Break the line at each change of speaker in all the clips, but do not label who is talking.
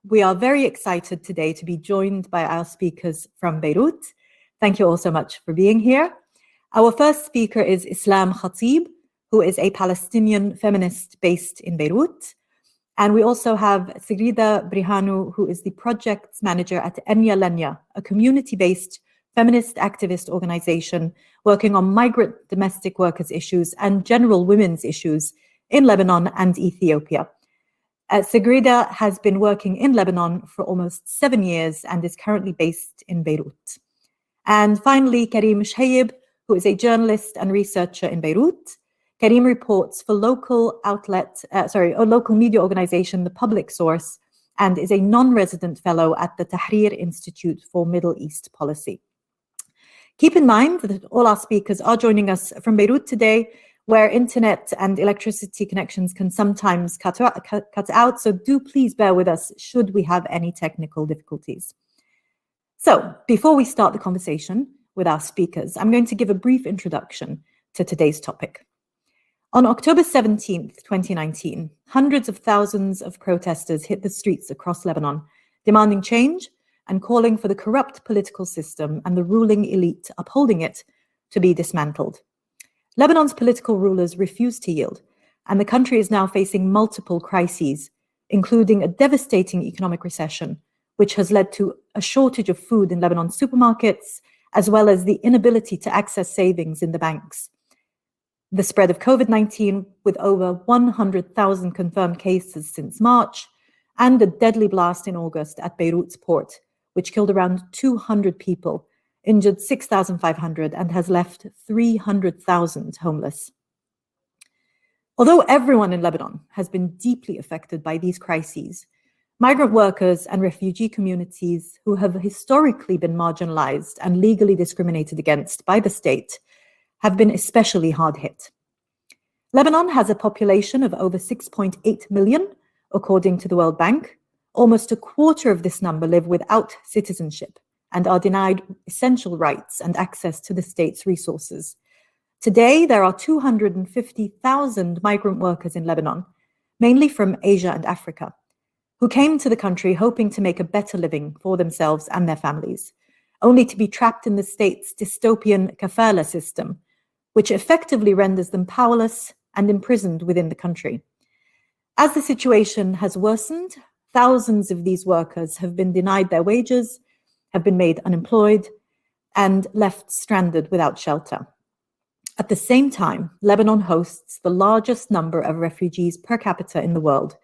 We are very excited today to be joined by our speakers from Beirut. Thank you all so much for being here. Our first speaker is Islam Khatib, who is a Palestinian feminist based in Beirut. And we also have Sigrida Brihanu, who is the projects manager at Enya Lenya, a community-based feminist activist organization working on migrant domestic workers issues and general women's issues in Lebanon and Ethiopia. Sigrida has been working in Lebanon for almost 7 years and is currently based in Beirut. And finally, Karim Shayib, who is a journalist and researcher in Beirut. Karim reports for local media organization, The Public Source, and is a non-resident fellow at the Tahrir Institute for Middle East Policy. Keep in mind that all our speakers are joining us from Beirut today, where internet and electricity connections can sometimes cut out, so do please bear with us should we have any technical difficulties. So, before we start the conversation with our speakers, I'm going to give a brief introduction to today's topic. On October 17th, 2019, hundreds of thousands of protesters hit the streets across Lebanon, demanding change and calling for the corrupt political system and the ruling elite upholding it to be dismantled. Lebanon's political rulers refused to yield, and the country is now facing multiple crises, including a devastating economic recession, which has led to a shortage of food in Lebanon's supermarkets, as well as the inability to access savings in the banks. The spread of COVID-19, with over 100,000 confirmed cases since March, and a deadly blast in August at Beirut's port, which killed around 200 people, injured 6,500, and has left 300,000 homeless. Although everyone in Lebanon has been deeply affected by these crises, migrant workers and refugee communities who have historically been marginalized and legally discriminated against by the state have been especially hard hit. Lebanon has a population of over 6.8 million, according to the World Bank. Almost a quarter of this number live without citizenship and are denied essential rights and access to the state's resources. Today, there are 250,000 migrant workers in Lebanon, mainly from Asia and Africa, who came to the country hoping to make a better living for themselves and their families, only to be trapped in the state's dystopian Kafala system, which effectively renders them powerless and imprisoned within the country. As the situation has worsened, thousands of these workers have been denied their wages, have been made unemployed, and left stranded without shelter. At the same time, Lebanon hosts the largest number of refugees per capita in the world,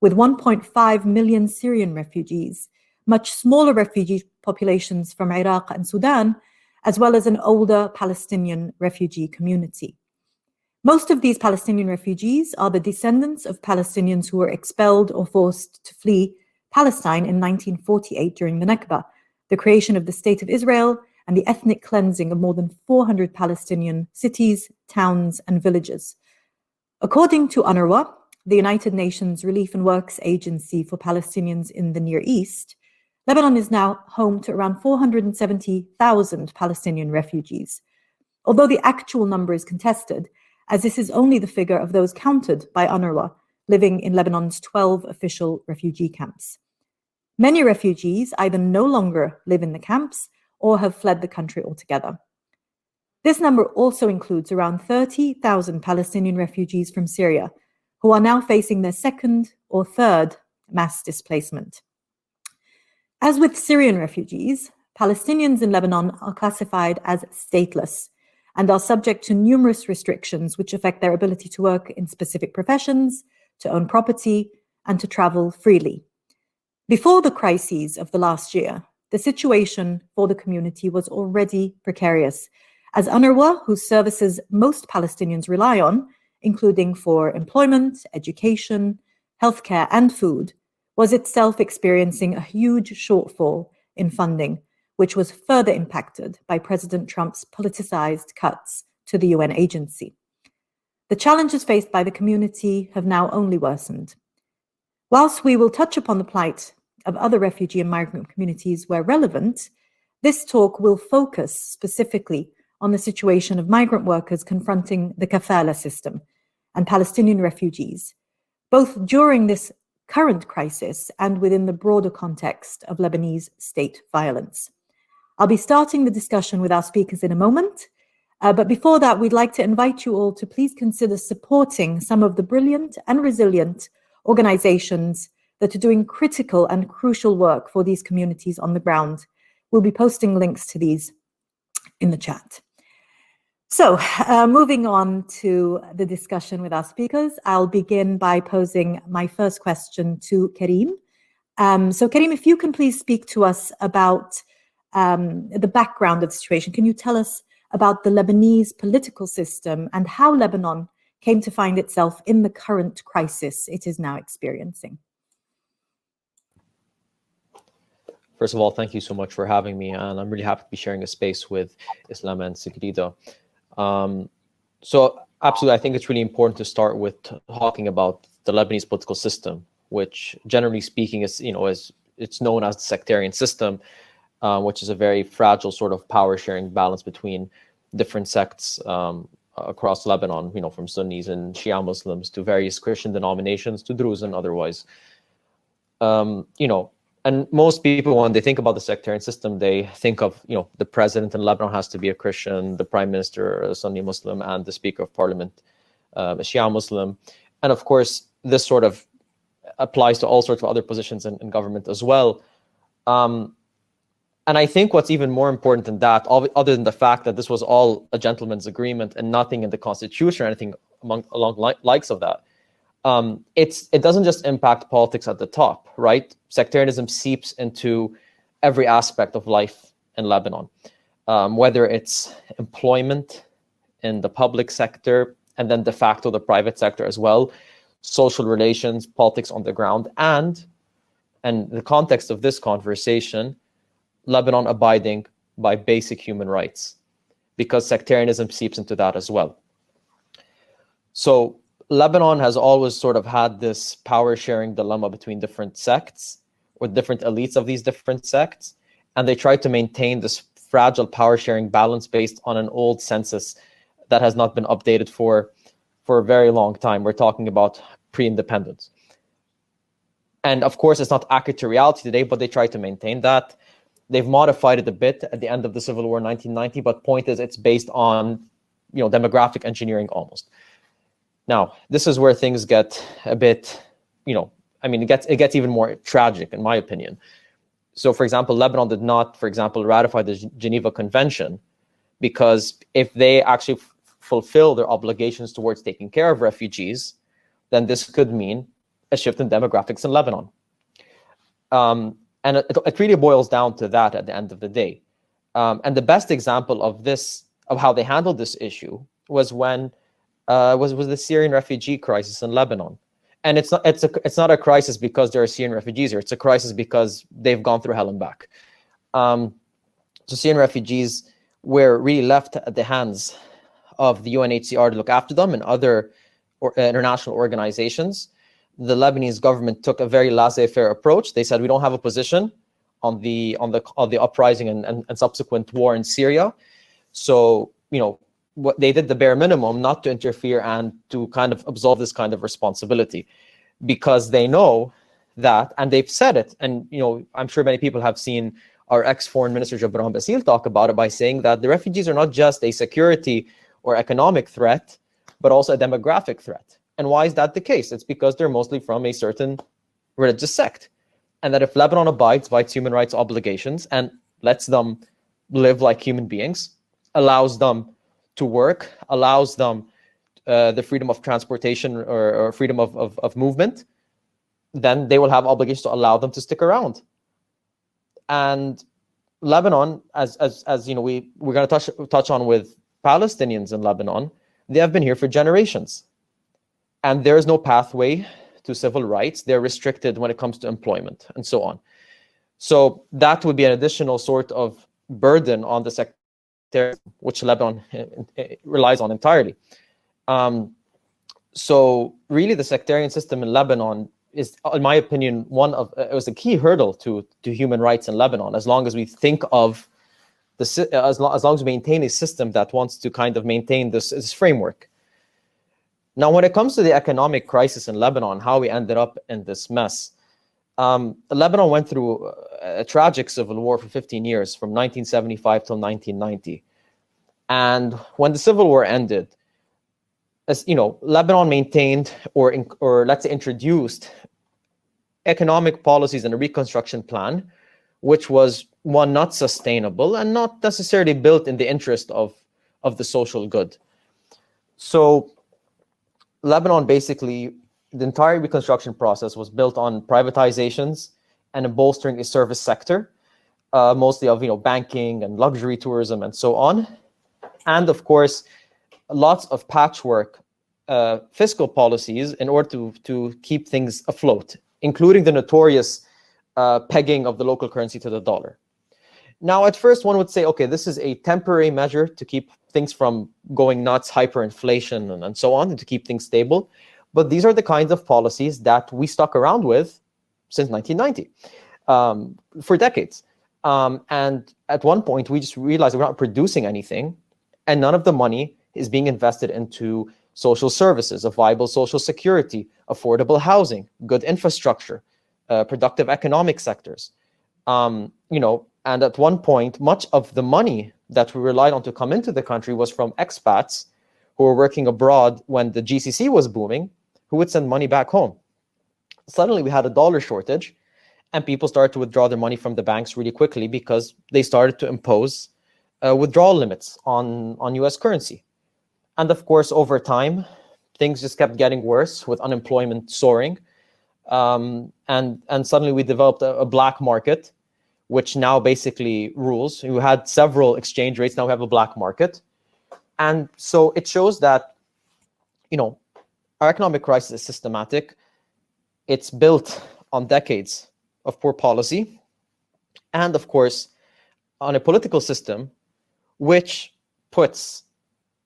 with 1.5 million Syrian refugees, much smaller refugee populations from Iraq and Sudan, as well as an older Palestinian refugee community. Most of these Palestinian refugees are the descendants of Palestinians who were expelled or forced to flee Palestine in 1948 during the Nakba, the creation of the State of Israel, and the ethnic cleansing of more than 400 Palestinian cities, towns, and villages. According to UNRWA, the United Nations Relief and Works Agency for Palestinians in the Near East, Lebanon is now home to around 470,000 Palestinian refugees, although the actual number is contested, as this is only the figure of those counted by UNRWA living in Lebanon's 12 official refugee camps. Many refugees either no longer live in the camps or have fled the country altogether. This number also includes around 30,000 Palestinian refugees from Syria, who are now facing their second or third mass displacement. As with Syrian refugees, Palestinians in Lebanon are classified as stateless and are subject to numerous restrictions which affect their ability to work in specific professions, to own property, and to travel freely. Before the crises of the last year, the situation for the community was already precarious, as UNRWA, whose services most Palestinians rely on, including for employment, education, healthcare, and food, was itself experiencing a huge shortfall in funding, which was further impacted by President Trump's politicized cuts to the UN agency. The challenges faced by the community have now only worsened. Whilst we will touch upon the plight of other refugee and migrant communities where relevant, this talk will focus specifically on the situation of migrant workers confronting the Kafala system and Palestinian refugees, both during this current crisis and within the broader context of Lebanese state violence. I'll be starting the discussion with our speakers in a moment, but before that, we'd like to invite you all to please consider supporting some of the brilliant and resilient organizations that are doing critical and crucial work for these communities on the ground. We'll be posting links to these in the chat. So moving on to the discussion with our speakers, I'll begin by posing my first question to Karim. So Karim, if you can please speak to us about the background of the situation. Can you tell us about the Lebanese political system and how Lebanon came to find itself in the current crisis it is now experiencing?
First of all, thank you so much for having me, and I'm really happy to be sharing a space with Islam and Sigrido. So absolutely, I think it's really important to start with talking about the Lebanese political system, which generally speaking is, as it's known as the sectarian system, which is a very fragile sort of power sharing balance between different sects across Lebanon, from Sunnis and Shia Muslims to various Christian denominations to Druze and otherwise. And most people, when they think about the sectarian system, they think of, the president in Lebanon has to be a Christian, the prime minister a Sunni Muslim, and the speaker of parliament a Shia Muslim. And of course, this sort of applies to all sorts of other positions in government as well. And I think what's even more important than that, other than the fact that this was all a gentleman's agreement and nothing in the constitution or anything along likes of that, it doesn't just impact politics at the top, right? Sectarianism seeps into every aspect of life in Lebanon, whether it's employment in the public sector and then de facto the private sector as well, social relations, politics on the ground, and the context of this conversation, Lebanon abiding by basic human rights, because sectarianism seeps into that as well. So Lebanon has always sort of had this power sharing dilemma between different sects or different elites of these different sects, and they try to maintain this fragile power sharing balance based on an old census that has not been updated for a very long time. We're talking about pre-independence. And of course, it's not accurate to reality today, but they try to maintain that. They've modified it a bit at the end of the Civil War in 1990, but point is it's based on, demographic engineering almost. Now, this is where things get a bit, it gets even more tragic, in my opinion. So, for example, Lebanon did not, ratify the Geneva Convention, because if they actually fulfill their obligations towards taking care of refugees, then this could mean a shift in demographics in Lebanon. And it really boils down to that at the end of the day. And the best example of this, of how they handled this issue, was when was the Syrian refugee crisis in Lebanon. And it's not a crisis because there are Syrian refugees here. It's a crisis because they've gone through hell and back. So Syrian refugees were really left at the hands of the UNHCR to look after them and other international organizations. The Lebanese government took a very laissez-faire approach. They said, we don't have a position on the uprising and subsequent war in Syria. So, what they did the bare minimum not to interfere and to kind of absolve this kind of responsibility, because they know that, and they've said it, and I'm sure many people have seen our ex-foreign minister Jabran Basil talk about it by saying that the refugees are not just a security or economic threat, but also a demographic threat. And why is that the case? It's because they're mostly from a certain religious sect, and that if Lebanon abides by its human rights obligations and lets them live like human beings, allows them to work, allows them the freedom of transportation or freedom of movement, then they will have obligations to allow them to stick around. And Lebanon, as we're going to touch on with Palestinians in Lebanon, they have been here for generations, and there is no pathway to civil rights. They're restricted when it comes to employment and so on. So that would be an additional sort of burden on the sector, which Lebanon relies on entirely. So really, the sectarian system in Lebanon is, in my opinion, it was a key hurdle to human rights in Lebanon. As long as we think of as long as we maintain a system that wants to kind of maintain this framework. Now, when it comes to the economic crisis in Lebanon, how we ended up in this mess, Lebanon went through a tragic civil war for 15 years, from 1975 till 1990. And when the civil war ended, as you know, Lebanon maintained or let's say introduced economic policies and a reconstruction plan, which was one not sustainable and not necessarily built in the interest of the social good. So Lebanon, basically, the entire reconstruction process was built on privatizations and bolstering a service sector, mostly of banking and luxury tourism and so on, and of course lots of patchwork fiscal policies in order to keep things afloat, including the notorious pegging of the local currency to the dollar. Now, at first, one would say, okay, this is a temporary measure to keep things from going nuts, hyperinflation, and so on, and to keep things stable. But these are the kinds of policies that we stuck around with since 1990, for decades. And at one point, we just realized we're not producing anything, and none of the money is being invested into social services, a viable social security, affordable housing, good infrastructure, productive economic sectors. And at one point, much of the money that we relied on to come into the country was from expats who were working abroad when the GCC was booming, who would send money back home. Suddenly, we had a dollar shortage, and people started to withdraw their money from the banks really quickly because they started to impose withdrawal limits on US currency. And of course, over time, things just kept getting worse with unemployment soaring. And suddenly we developed a black market, which now basically rules. We had several exchange rates, now we have a black market. And so it shows that, our economic crisis is systematic. It's built on decades of poor policy, and of course, on a political system which puts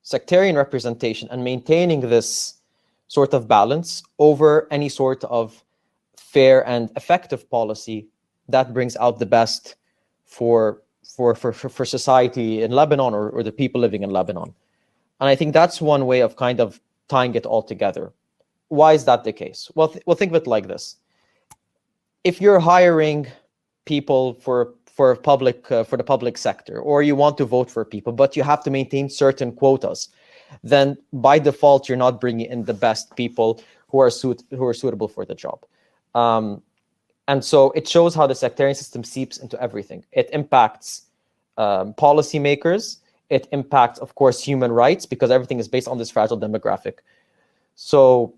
sectarian representation and maintaining this sort of balance over any sort of fair and effective policy that brings out the best for society in Lebanon or the people living in Lebanon. And I think that's one way of kind of tying it all together. Why is that the case? Well, think of it like this. If you're hiring people for the public sector, or you want to vote for people, but you have to maintain certain quotas, then by default, you're not bringing in the best people who are suitable for the job. And so it shows how the sectarian system seeps into everything. It impacts policymakers. It impacts, of course, human rights, because everything is based on this fragile demographic. So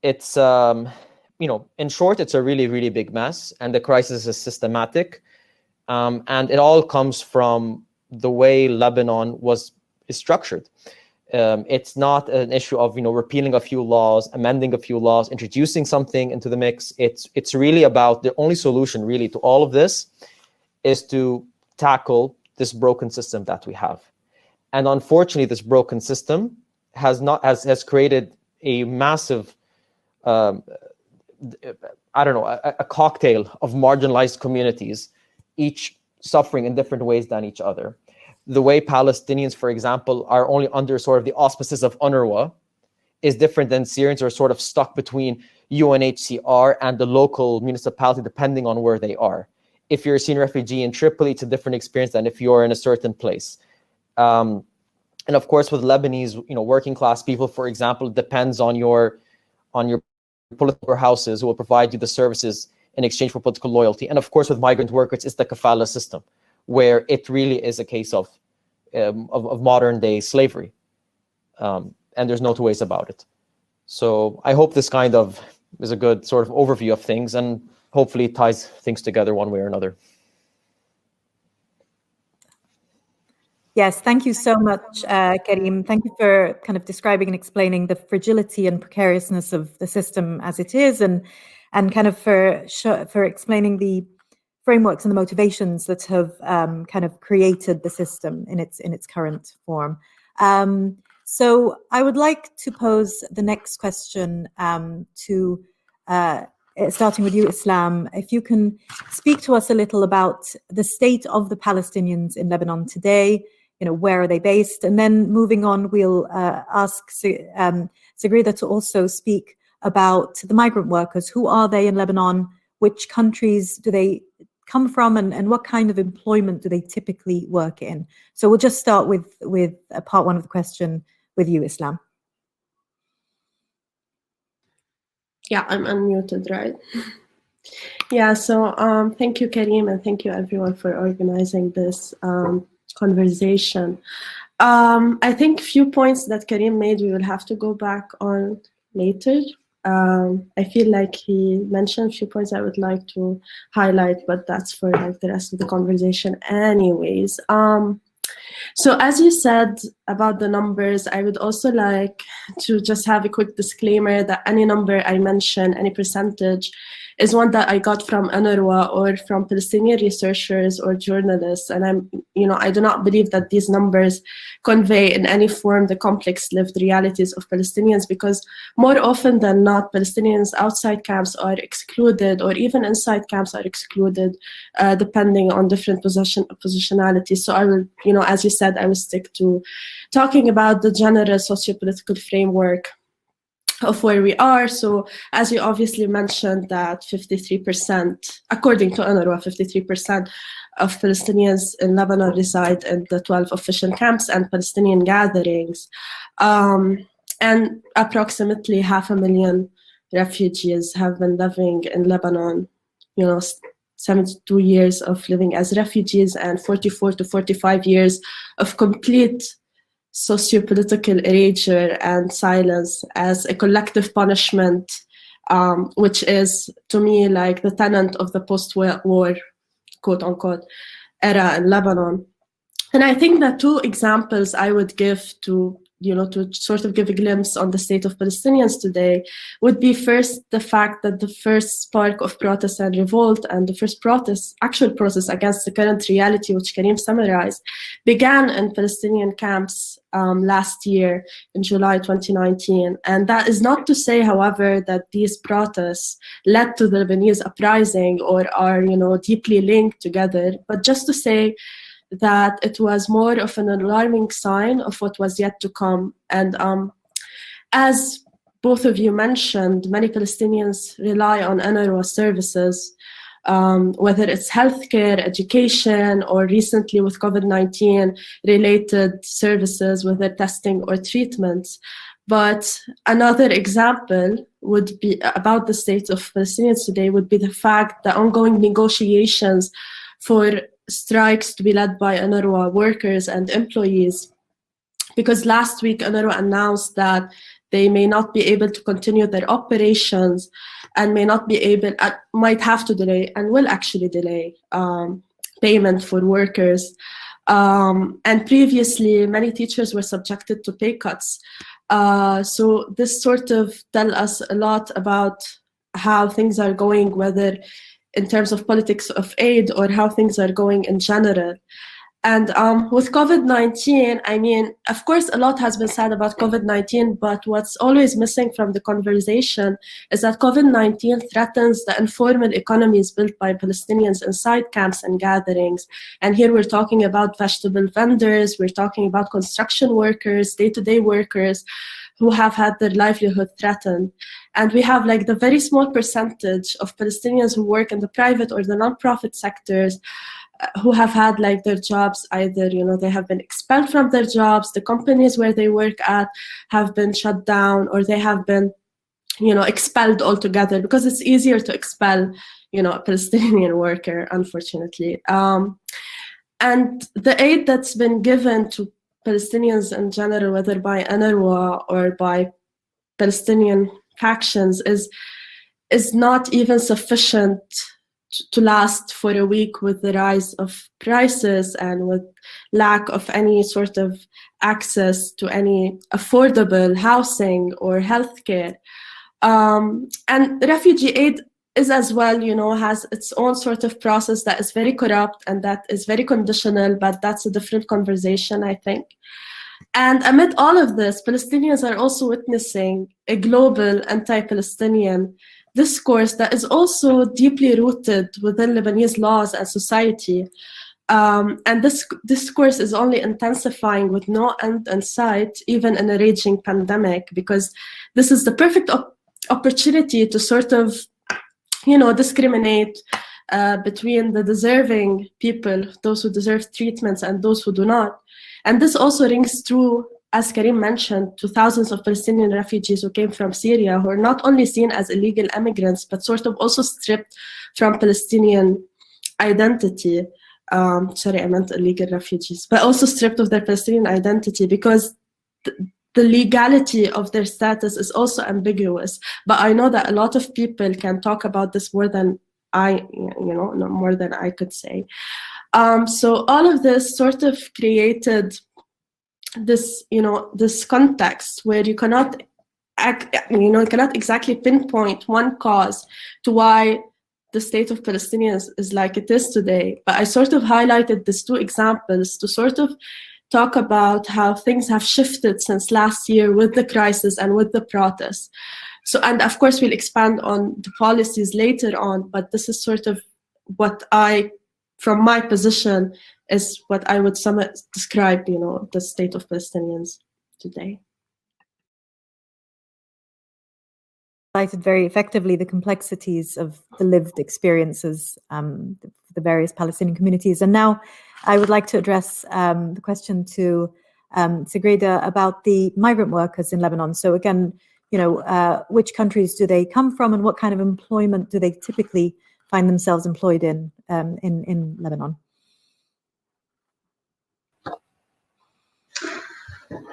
it's, in short, it's a really, really big mess, and the crisis is systematic. And it all comes from the way Lebanon is structured. It's not an issue of repealing a few laws, amending a few laws, introducing something into the mix. It's really about the only solution really to all of this is to tackle this broken system that we have. And unfortunately, this broken system has created a massive a cocktail of marginalized communities, each suffering in different ways than each other. The way Palestinians, for example, are only under sort of the auspices of UNRWA is different than Syrians who are sort of stuck between UNHCR and the local municipality, depending on where they are. If you're a Syrian refugee in Tripoli, it's a different experience than if you're in a certain place. And of course, with Lebanese, working class people, for example, it depends on your political houses who will provide you the services in exchange for political loyalty. And of course, with migrant workers, it's the Kafala system, where it really is a case of modern day slavery. And there's no two ways about it. So I hope this kind of is a good sort of overview of things, and hopefully ties things together one way or another.
Yes, thank you so much, Karim. Thank you for kind of describing and explaining the fragility and precariousness of the system as it is, and kind of for explaining the frameworks and the motivations that have kind of created the system in its current form. So I would like to pose the next question to starting with you, Islam. If you can speak to us a little about the state of the Palestinians in Lebanon today. Where are they based? And then moving on, we'll ask Zagrida to also speak about the migrant workers. Who are they in Lebanon? Which countries do they come from, and what kind of employment do they typically work in? So we'll just start with part one of the question with you, Islam.
Yeah, I'm unmuted, right? Yeah, so thank you, Karim, and thank you everyone for organizing this conversation. I think few points that Karim made, we will have to go back on later. I feel like he mentioned a few points I would like to highlight, but that's for like the rest of the conversation anyways. So as you said about the numbers, I would also like to just have a quick disclaimer that any number I mention, any percentage, is one that I got from UNRWA or from Palestinian researchers or journalists. And I do not believe that these numbers convey in any form the complex lived realities of Palestinians, because more often than not, Palestinians outside camps are excluded, or even inside camps are excluded, depending on different positionalities. So I will, as you said, I will stick to talking about the general socio-political framework of where we are. So as you obviously mentioned, that 53%, according to UNRWA, 53% of Palestinians in Lebanon reside in the 12 official camps and Palestinian gatherings. And approximately 500,000 refugees have been living in Lebanon, 72 years of living as refugees and 44 to 45 years of complete socio-political erasure and silence as a collective punishment, which is, to me, like the tenet of the post-war, quote-unquote, era in Lebanon. And I think that two examples I would give to sort of give a glimpse on the state of Palestinians today would be first the fact that the first spark of protest and revolt and the first actual protest against the current reality, which Karim summarized, began in Palestinian camps last year in July 2019. And that is not to say, however, that these protests led to the Lebanese uprising or are, deeply linked together, but just to say that it was more of an alarming sign of what was yet to come. And as both of you mentioned, many Palestinians rely on UNRWA services, whether it's healthcare, education, or recently with COVID-19 related services, whether testing or treatments. But another example would be about the state of Palestinians today would be the fact that ongoing negotiations for strikes to be led by UNRWA workers and employees, because last week UNRWA announced that they may not be able to continue their operations and might have to delay and will actually delay payment for workers. And previously, many teachers were subjected to pay cuts. So this sort of tells us a lot about how things are going, whether in terms of politics of aid or how things are going in general. And with COVID-19, I mean, of course, a lot has been said about COVID-19, but what's always missing from the conversation is that COVID-19 threatens the informal economies built by Palestinians inside camps and gatherings. And here we're talking about vegetable vendors, we're talking about construction workers, day-to-day workers who have had their livelihood threatened. And we have like the very small percentage of Palestinians who work in the private or the nonprofit sectors who have had like their jobs either, they have been expelled from their jobs, the companies where they work at have been shut down, or they have been, expelled altogether, because it's easier to expel, a Palestinian worker, unfortunately. And the aid that's been given to Palestinians in general, whether by UNRWA or by Palestinian factions, is not even sufficient to last for a week, with the rise of prices and with lack of any sort of access to any affordable housing or healthcare. And refugee aid is as well, has its own sort of process that is very corrupt and that is very conditional, but that's a different conversation, I think. And amid all of this, Palestinians are also witnessing a global anti-Palestinian discourse that is also deeply rooted within Lebanese laws and society. And this discourse is only intensifying with no end in sight, even in a raging pandemic, because this is the perfect opportunity to sort of, discriminate between the deserving people, those who deserve treatments and those who do not. And this also rings true, as Karim mentioned, to thousands of Palestinian refugees who came from Syria, who are not only seen as illegal immigrants, but sort of also stripped from Palestinian identity. Sorry, I meant illegal refugees, but also stripped of their Palestinian identity, because the legality of their status is also ambiguous. But I know that a lot of people can talk about this more than more than I could say. So all of this sort of created this, this context where you cannot exactly pinpoint one cause to why the state of Palestinians is like it is today. But I sort of highlighted these two examples to sort of talk about how things have shifted since last year with the crisis and with the protests. So, and of course we'll expand on the policies later on, but this is sort of what from my position, is what I would describe, the state of Palestinians today.
Cited very effectively the complexities of the lived experiences, the various Palestinian communities. And now I would like to address the question to Sigrid about the migrant workers in Lebanon. So again, which countries do they come from, and what kind of employment do they typically find themselves employed in Lebanon?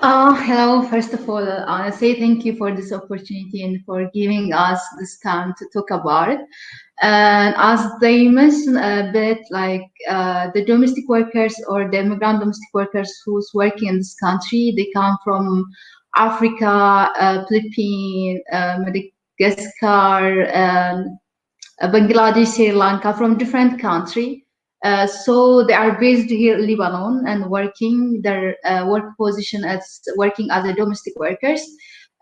Hello, first of all, I want to say thank you for this opportunity and for giving us this time to talk about it. And as they mentioned a bit, like the domestic workers or the immigrant domestic workers who's working in this country, they come from Africa, Philippines, Madagascar, Bangladesh, Sri Lanka, from different countries. So they are based here in Lebanon and working their work position as working as a domestic workers.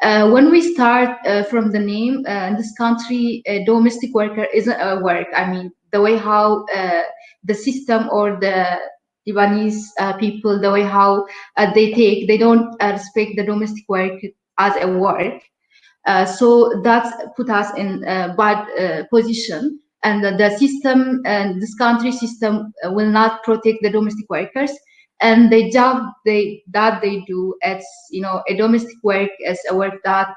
When we start from the name, in this country, a domestic worker isn't a work. I mean, the way how the system or the Lebanese people, the way how they don't respect the domestic work as a work. So that's put us in a bad position. And the system and this country system will not protect the domestic workers, and the job that they do, it's a domestic work is a work that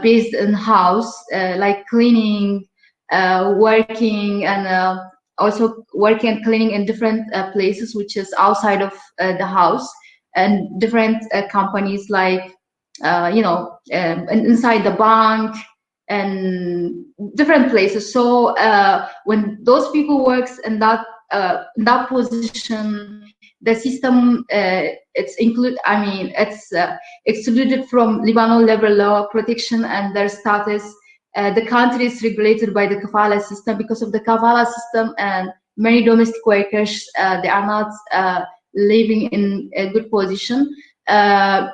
based in house, like cleaning, working, and also working and cleaning in different places which is outside of the house, and different companies like inside the bank and different places. So when those people works in that position, the system it's excluded from Lebanon labor law protection and their status. The country is regulated by the Kafala system. Because of the Kafala system, and many domestic workers they are not living in a good position.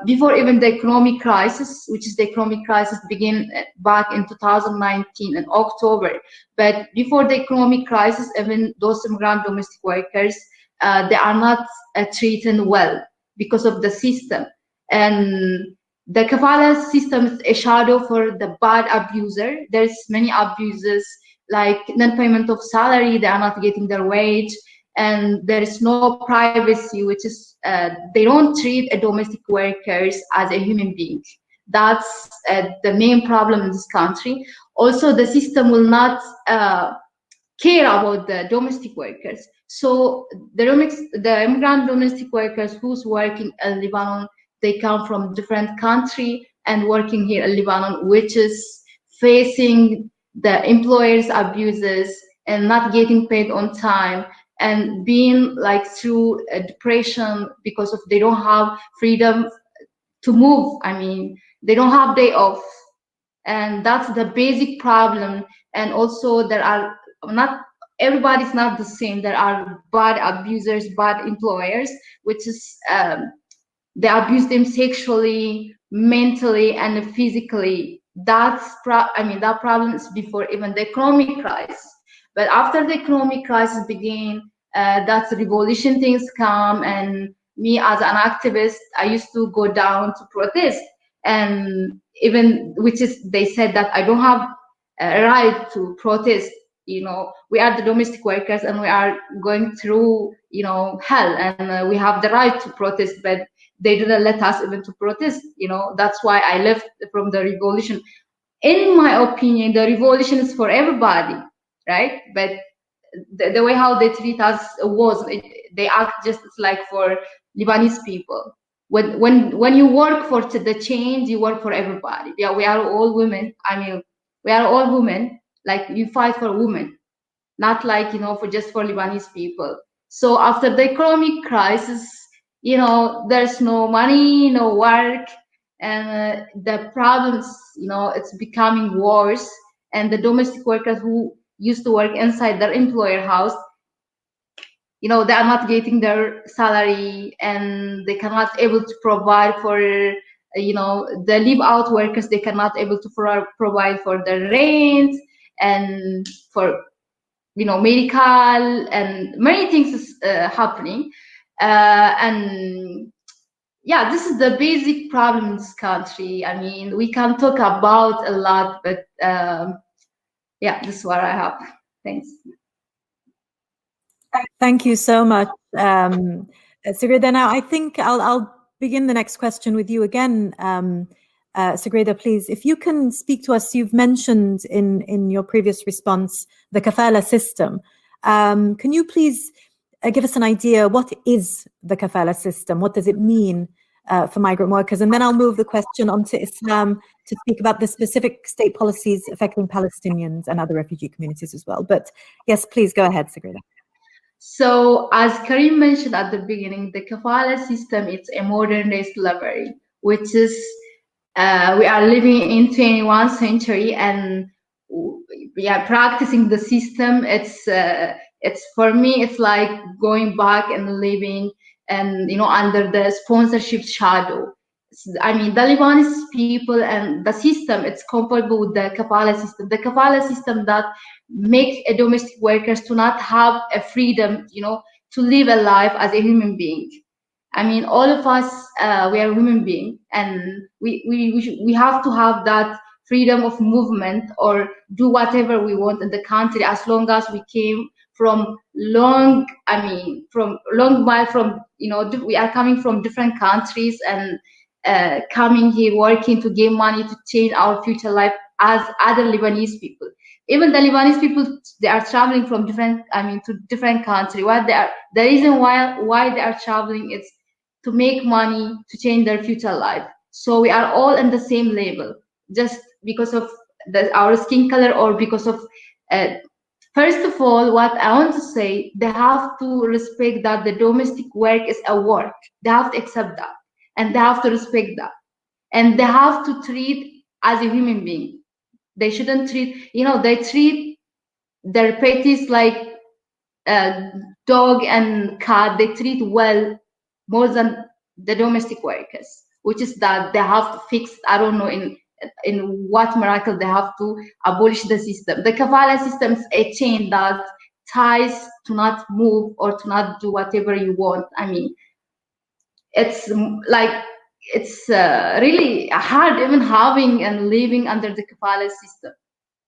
Before even the economic crisis, which is the economic crisis began back in 2019 in October. But before the economic crisis, even those immigrant domestic workers, they are not treated well because of the system. And the Kafala system is a shadow for the bad abuser. There's many abuses like non-payment of salary, they are not getting their wage, and there is no privacy, which is they don't treat a domestic workers as a human being. That's the main problem in this country. Also, the system will not care about the domestic workers. So the immigrant domestic workers who's working in Lebanon, they come from different country and working here in Lebanon, which is facing the employers' abuses and not getting paid on time, and being like through a depression because of they don't have freedom to move. I mean, they don't have day off, and that's the basic problem. And also there are not everybody's not the same. There are bad abusers, bad employers, which is they abuse them sexually, mentally, and physically. That problem is before even the economic crisis. But after the economic crisis began, that revolution things come, and me as an activist, I used to go down to protest, and even which is they said that I don't have a right to protest. You know, we are the domestic workers and we are going through, you know, hell, and we have the right to protest, but they didn't let us even to protest. You know, that's why I left from the revolution. In my opinion, the revolution is for everybody, right? But the way how they treat us was, they act just like for Lebanese people. When you work for the change, you work for everybody. Yeah, we are all women. I mean, we are all women. Like, you fight for women, not like, you know, for just for Lebanese people. So after the economic crisis, you know, there's no money, no work, and the problems, you know, it's becoming worse. And the domestic workers who used to work inside their employer house, you know, they are not getting their salary, and they cannot able to provide for, you know, the live out workers, they cannot able to provide for the rent and for, you know, medical, and many things is happening. And yeah, this is the basic problem in this country. I mean, we can talk about a lot, but yeah, this is what I have. Thanks.
Thank you so much, Sagreda. Now, I think I'll begin the next question with you again, Sagreda, please. If you can speak to us, you've mentioned in your previous response the Kafala system. Can you please give us an idea, what is the Kafala system? What does it mean for migrant workers? And then I'll move the question on to Islam to speak about the specific state policies affecting Palestinians and other refugee communities as well. But yes, please go ahead, Sagreda.
So, as Karim mentioned at the beginning, the Kafala system is a modern-day slavery, which is we are living in 21st century, and we are practicing the system. It's for me, it's like going back and living, and, you know, under the sponsorship shadow. I mean, the Lebanese people and the system, it's comparable with the Kafala system. The Kafala system that makes a domestic workers to not have a freedom, you know, to live a life as a human being. I mean, all of us, we are human beings, and we have to have that freedom of movement or do whatever we want in the country, as long as we came from long mile from, you know, we are coming from different countries and coming here working to gain money to change our future life as other Lebanese people. Even the Lebanese people, they are traveling from different, to different country. The reason why they are traveling is to make money to change their future life. So we are all in the same level, just because of our skin color or because of. First of all, what I want to say, they have to respect that the domestic work is a work. They have to accept that, and they have to respect that, and they have to treat as a human being. They shouldn't treat, they treat their pets like dog and cat. They treat well more than the domestic workers, which is that they have to fix, I don't know in what miracle they have to abolish the system. The Kafala system is a chain that ties to not move or to not do whatever you want. I mean, it's like, it's really hard even having and living under the Kafala system.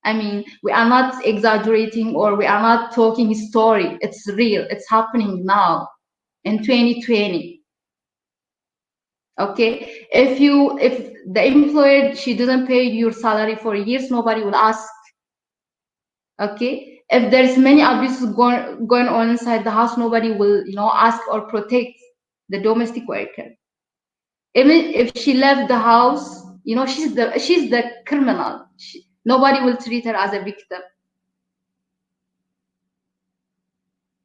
I mean, we are not exaggerating or we are not talking story. It's real. It's happening now in 2020. Okay, if the employer, she doesn't pay your salary for years, nobody will ask. Okay, if there's many abuses going on inside the house, nobody will ask or protect the domestic worker. Even if she left the house, she's the criminal. Nobody will treat her as a victim.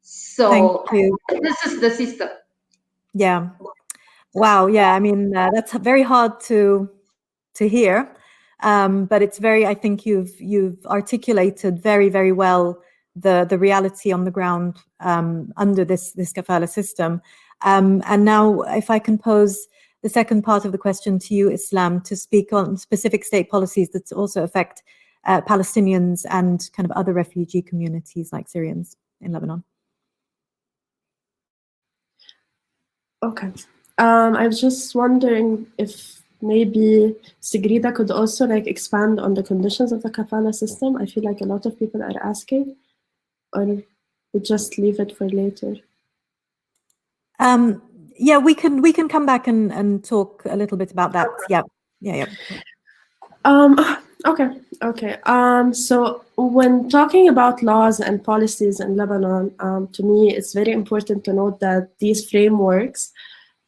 So this is the system.
Yeah. Wow. Yeah. I mean, that's very hard to hear, but it's I think you've articulated very, very well the reality on the ground under this Kafala system. And now, if I can pose the second part of the question to you, Islam, to speak on specific state policies that also affect Palestinians and kind of other refugee communities like Syrians in Lebanon.
Okay. I was just wondering if maybe Sigrida could also like expand on the conditions of the kafala system. I feel like a lot of people are asking, or we just leave it for later.
Yeah, we can come back and talk a little bit about that. Yeah.
Okay. So when talking about laws and policies in Lebanon, to me, it's very important to note that these frameworks,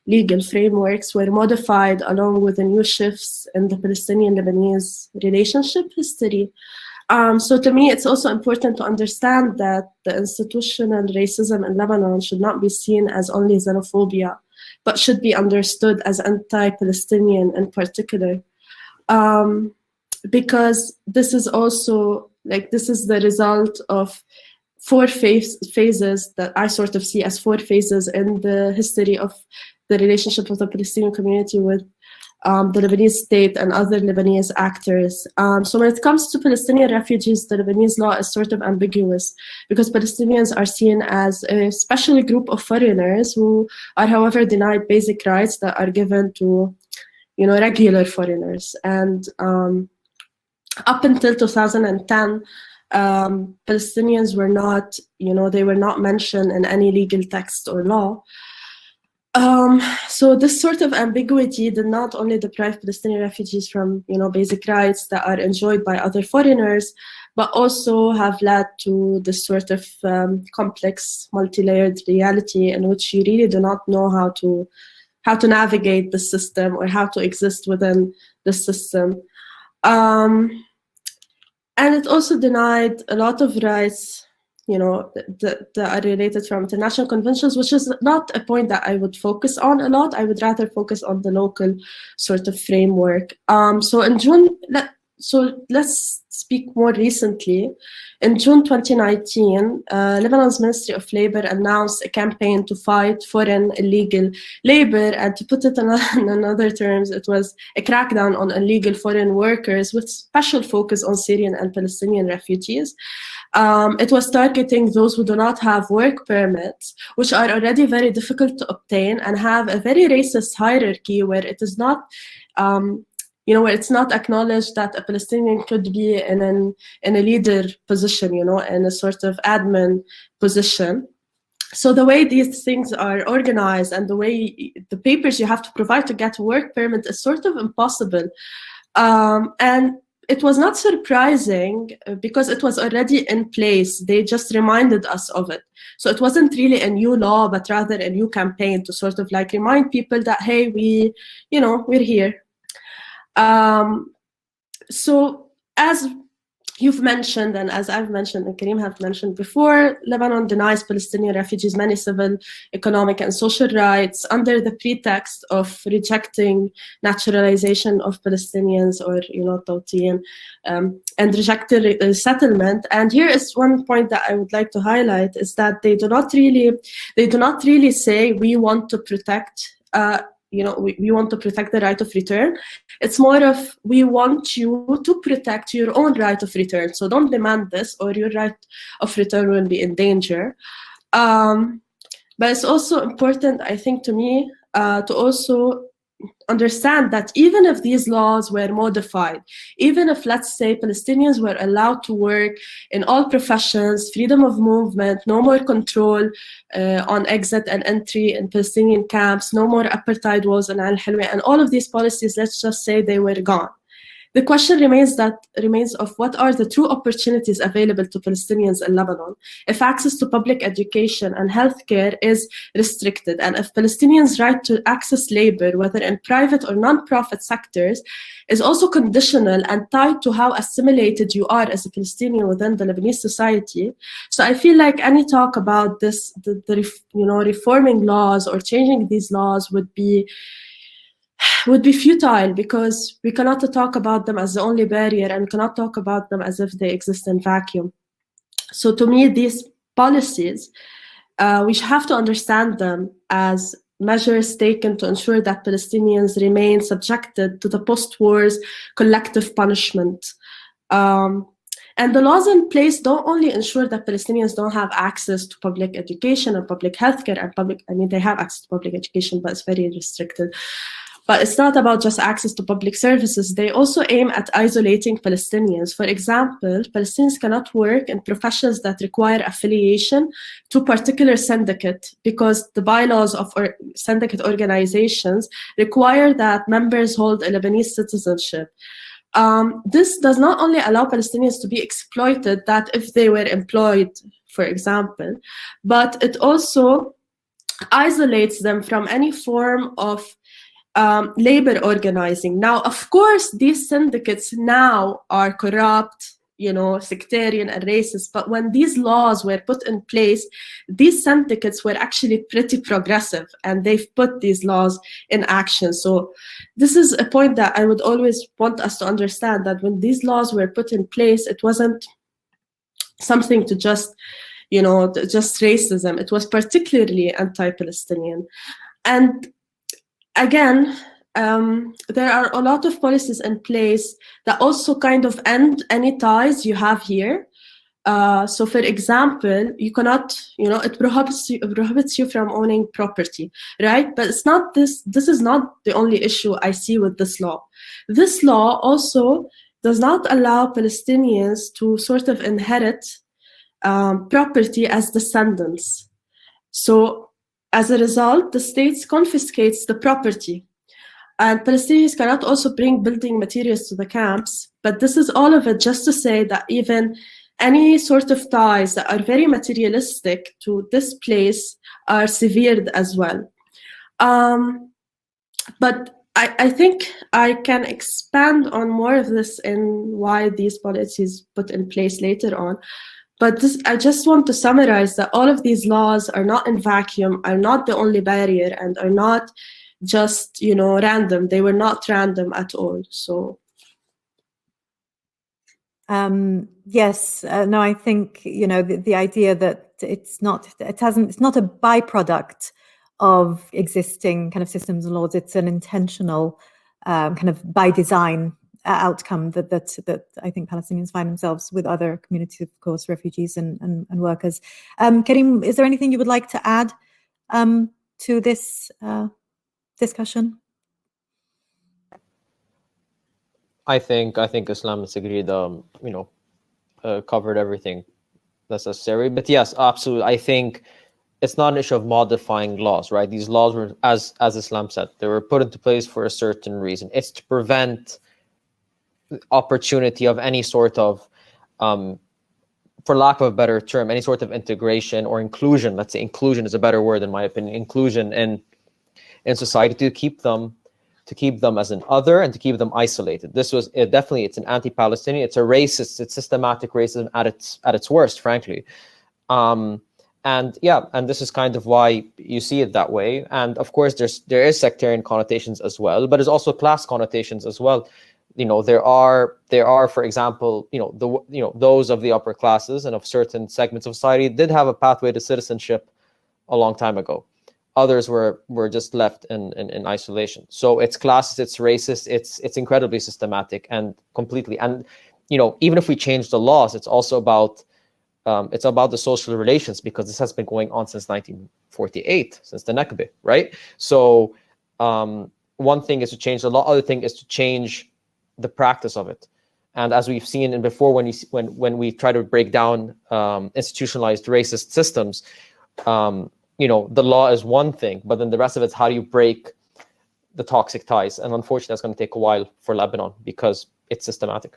legal frameworks, were modified along with the new shifts in the Palestinian-Lebanese relationship history. So to me, it's also important to understand that the institutional racism in Lebanon should not be seen as only xenophobia, but should be understood as anti-Palestinian in particular. Because this is also like, this is the result of four phases that I sort of see as four phases in the history of the relationship of the Palestinian community with the Lebanese state and other Lebanese actors. So when it comes to Palestinian refugees, the Lebanese law is sort of ambiguous because Palestinians are seen as a special group of foreigners who are, however, denied basic rights that are given to, regular foreigners. And up until 2010, Palestinians were not, they were not mentioned in any legal text or law. So this sort of ambiguity did not only deprive Palestinian refugees from, basic rights that are enjoyed by other foreigners, but also have led to this sort of complex, multi-layered reality in which you really do not know how to navigate the system or how to exist within the system. And it also denied a lot of rights, that are related from international conventions, which is not a point that I would focus on a lot. I would rather focus on the local sort of framework. So in June, let's speak more recently. In June 2019, Lebanon's Ministry of Labor announced a campaign to fight foreign illegal labor, and to put it in other terms, it was a crackdown on illegal foreign workers with special focus on Syrian and Palestinian refugees. It was targeting those who do not have work permits, which are already very difficult to obtain and have a very racist hierarchy where it is not, where it's not acknowledged that a Palestinian could be in a leader position, in a sort of admin position. So the way these things are organized and the way the papers you have to provide to get a work permit is sort of impossible. And it was not surprising because it was already in place. They just reminded us of it. So it wasn't really a new law, but rather a new campaign to sort of like remind people that, hey, we're here. So as you've mentioned, and as I've mentioned, and Karim have mentioned before, Lebanon denies Palestinian refugees many civil, economic, and social rights under the pretext of rejecting naturalization of Palestinians, or Tawtiyan, and rejecting settlement. And here is one point that I would like to highlight: is that they do not really say we want to protect. We want to protect the right of return. It's more of, we want you to protect your own right of return. So don't demand this, or your right of return will be in danger. But it's also important, I think, to me, to also understand that even if these laws were modified, even if, let's say, Palestinians were allowed to work in all professions, freedom of movement, no more control on exit and entry in Palestinian camps, no more apartheid walls in Al-Hilwa, and all of these policies, let's just say they were gone. The question remains of what are the true opportunities available to Palestinians in Lebanon if access to public education and healthcare is restricted, and if Palestinians' right to access labor, whether in private or non-profit sectors, is also conditional and tied to how assimilated you are as a Palestinian within the Lebanese society. So I feel like any talk about this, reforming laws or changing these laws would be futile, because we cannot talk about them as the only barrier and cannot talk about them as if they exist in vacuum. So to me, these policies, we have to understand them as measures taken to ensure that Palestinians remain subjected to the post-wars collective punishment. And the laws in place don't only ensure that Palestinians don't have access to public education or public healthcare and they have access to public education, but it's very restricted. But it's not about just access to public services. They also aim at isolating Palestinians. For example, Palestinians cannot work in professions that require affiliation to a particular syndicate because the bylaws of syndicate organizations require that members hold a Lebanese citizenship. This does not only allow Palestinians to be exploited, that if they were employed, for example, but it also isolates them from any form of labor organizing. Now, of course, these syndicates now are corrupt, sectarian and racist, but when these laws were put in place, these syndicates were actually pretty progressive, and they've put these laws in action. So this is a point that I would always want us to understand, that when these laws were put in place, it wasn't something to just, just racism. It was particularly anti-Palestinian. And again, there are a lot of policies in place that also kind of end any ties you have here. So, for example, you cannot, it prohibits you from owning property, right? But it's not this is not the only issue I see with this law. This law also does not allow Palestinians to sort of inherit property as descendants. So, as a result, the state confiscates the property. And Palestinians cannot also bring building materials to the camps, but this is all of it just to say that even any sort of ties that are very materialistic to this place are severed as well. But I think I can expand on more of this in why these policies put in place later on. But I just want to summarize that all of these laws are not in vacuum, are not the only barrier, and are not just, random. They were not random at all. So.
Yes, no, I think, the idea that it's not a byproduct of existing kind of systems and laws. It's an intentional kind of by design outcome that I think Palestinians find themselves with other communities, of course, refugees and workers. Karim, is there anything you would like to add to this discussion?
I think Islamists agreed, covered everything necessary. But yes, absolutely. I think it's not an issue of modifying laws, right? These laws were, as Islam said, they were put into place for a certain reason. It's to prevent opportunity of any sort of, for lack of a better term, any sort of integration or inclusion. Let's say inclusion is a better word in my opinion. Inclusion in society, to keep them as an other and to keep them isolated. This was definitely, it's an anti-Palestinian, it's a racist, it's systematic racism at its worst, frankly. And this is kind of why you see it that way. And of course, there is sectarian connotations as well, but there's also class connotations as well. There are, for example, those of the upper classes and of certain segments of society did have a pathway to citizenship a long time ago. Others were just left in isolation. So it's classist, it's racist, it's incredibly systematic and completely. And even if we change the laws, it's also about the social relations, because this has been going on since 1948, since the Nakba, right? So one thing is to change the law, other thing is to change the practice of it. And as we've seen before, when we try to break down institutionalized racist systems, the law is one thing, but then the rest of it's how do you break the toxic ties? And unfortunately, that's going to take a while for Lebanon because it's systematic.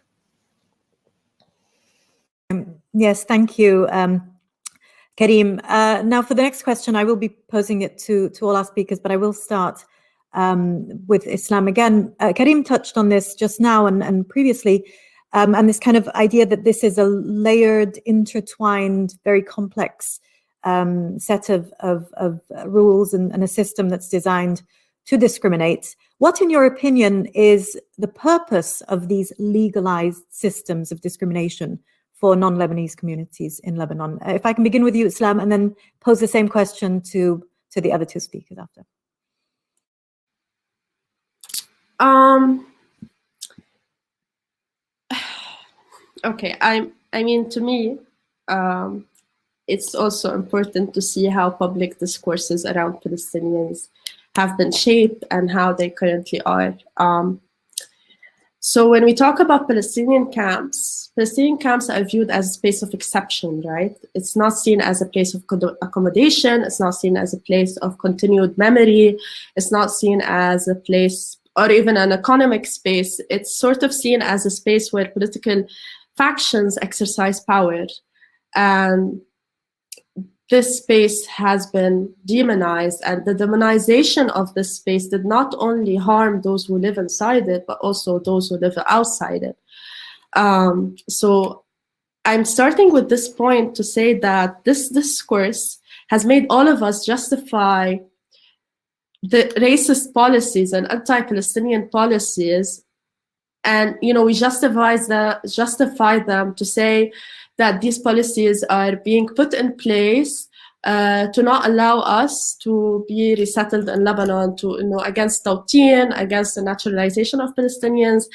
Yes, thank you, Karim. Now, for the next question, I will be posing it to all our speakers, but I will start with Islam again. Karim touched on this just now and previously, and this kind of idea that this is a layered, intertwined, very complex set of rules and a system that's designed to discriminate. What, in your opinion, is the purpose of these legalized systems of discrimination for non-Lebanese communities in Lebanon? If I can begin with you, Islam, and then pose the same question to the other two speakers after.
Okay, I mean, to me, it's also important to see how public discourses around Palestinians have been shaped and how they currently are. So when we talk about Palestinian camps are viewed as a space of exception, right? It's not seen as a place of accommodation. It's not seen as a place of continued memory. It's not seen as a place or even an economic space. It's sort of seen as a space where political factions exercise power. And this space has been demonized, and the demonization of this space did not only harm those who live inside it, but also those who live outside it. So I'm starting with this point to say that this discourse has made all of us justify the racist policies and anti-Palestinian policies, and we justify them to say that these policies are being put in place to not allow us to be resettled in Lebanon, against Tawtin, against the naturalization of Palestinians,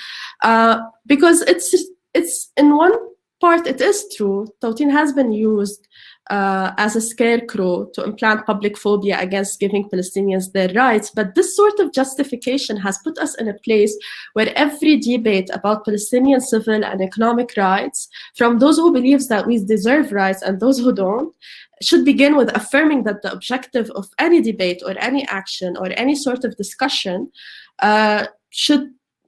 because it's in one part it is true. Tawtin has been used as a scarecrow to implant public phobia against giving Palestinians their rights. But this sort of justification has put us in a place where every debate about Palestinian civil and economic rights, from those who believe that we deserve rights and those who don't, should begin with affirming that the objective of any debate or any action or any sort of discussion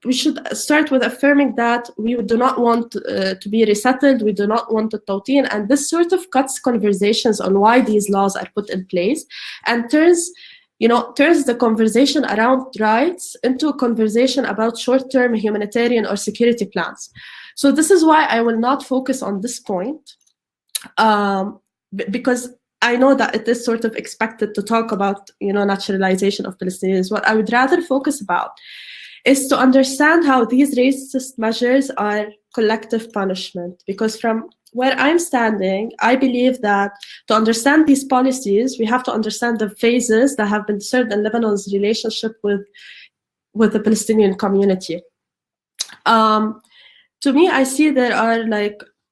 we should start with affirming that we do not want to be resettled, we do not want the Tawtin, and this sort of cuts conversations on why these laws are put in place and turns the conversation around rights into a conversation about short-term humanitarian or security plans. So this is why I will not focus on this point, because I know that it is sort of expected to talk about, naturalization of Palestinians. What I would rather focus about is to understand how these racist measures are collective punishment. Because from where I'm standing, I believe that to understand these policies, we have to understand the phases that have been served in Lebanon's relationship with the Palestinian community. To me, I see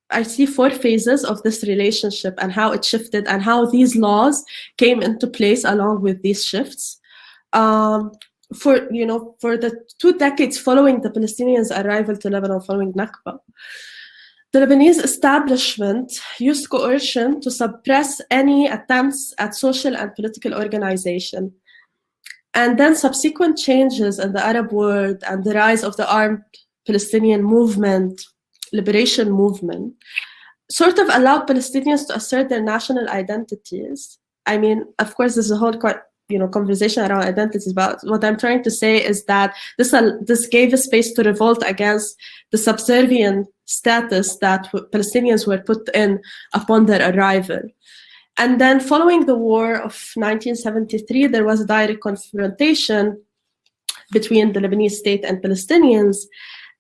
I see 4 phases of this relationship and how it shifted and how these laws came into place along with these shifts. For the 2 decades following the Palestinians' arrival to Lebanon following Nakba, the Lebanese establishment used coercion to suppress any attempts at social and political organization. And then subsequent changes in the Arab world and the rise of the armed Palestinian liberation movement, sort of allowed Palestinians to assert their national identities. I mean, of course, there's a whole conversation around identities, but what I'm trying to say is that this gave a space to revolt against the subservient status that Palestinians were put in upon their arrival. And then following the war of 1973, there was a direct confrontation between the Lebanese state and Palestinians.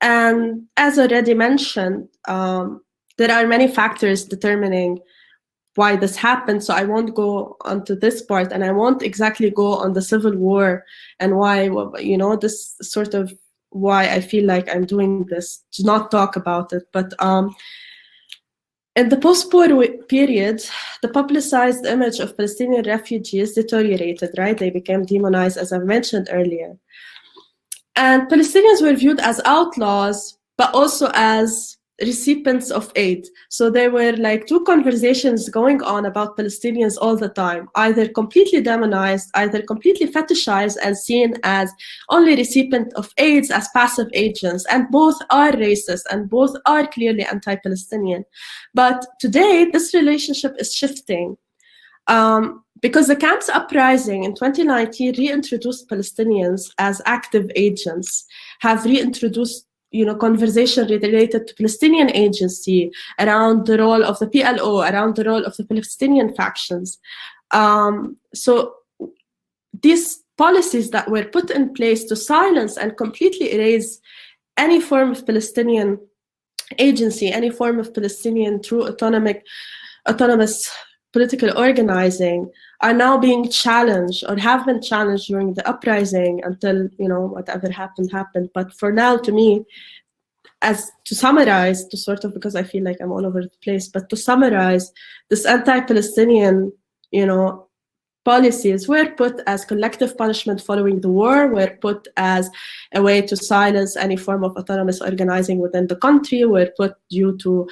And as already mentioned, there are many factors determining why this happened, so I won't go onto this part, and I won't exactly go on the civil war and why, this sort of why I feel like I'm doing this, to not talk about it. But in the post-war period, the publicized image of Palestinian refugees deteriorated, right? They became demonized, as I mentioned earlier. And Palestinians were viewed as outlaws, but also as recipients of aid. So there were 2 conversations going on about Palestinians all the time, either completely demonized, either completely fetishized and seen as only recipient of aids, as passive agents, and both are racist and both are clearly anti-Palestinian. But today, this relationship is shifting because the camp's uprising in 2019 reintroduced Palestinians as active agents, have reintroduced conversation related to Palestinian agency, around the role of the PLO, around the role of the Palestinian factions. So these policies that were put in place to silence and completely erase any form of Palestinian agency, any form of Palestinian true autonomous political organizing, are now being challenged or have been challenged during the uprising until, whatever happened. But for now, to me, as to summarize, to sort of, because I feel like I'm all over the place, but to summarize, this anti-Palestinian, policies were put as collective punishment following the war, were put as a way to silence any form of autonomous organizing within the country, were put due to,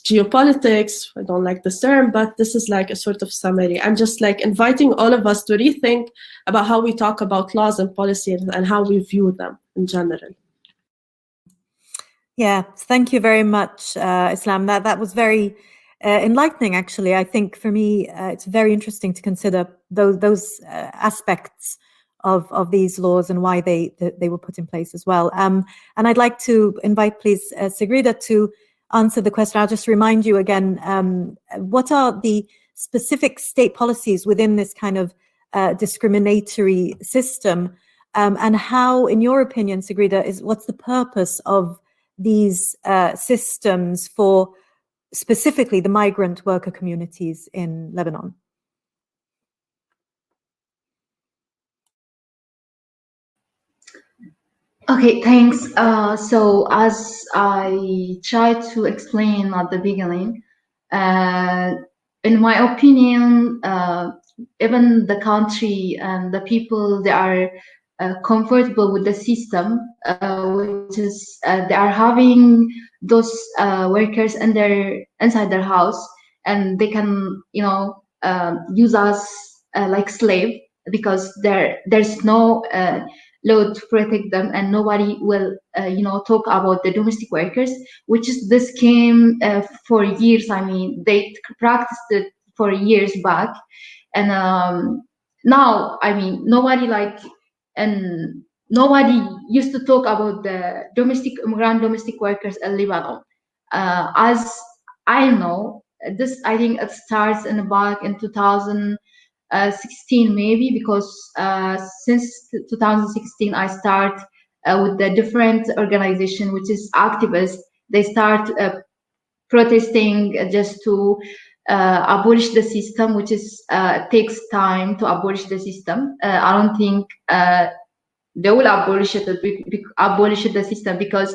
geopolitics. I don't like this term, but this is like a sort of summary. I'm just like inviting all of us to rethink about how we talk about laws and policy and how we view them in general.
Yeah, thank you very much, Islam. That was very enlightening, actually. I think for me, it's very interesting to consider those aspects of these laws and why they were put in place as well. And I'd like to invite, please, Sigrida to answer the question. I'll just remind you again, what are the specific state policies within this kind of discriminatory system, and how, in your opinion, Sigrida, what's the purpose of these systems for specifically the migrant worker communities in Lebanon?
Okay, thanks. So as I tried to explain at the beginning, in my opinion, even the country and the people, they are comfortable with the system, which is they are having those workers inside their house, and they can use us like slave, because there's no law to protect them, and nobody will talk about the domestic workers, which is this came for years. I mean, they practiced it for years back, and now, I mean, nobody used to talk about the immigrant domestic workers in Lebanon. As I know, this, I think it starts back in 2016 maybe, because since 2016 I start with the different organization, which is activists. They start protesting just to abolish the system, which is takes time to abolish the system. I don't think they will abolish the system, because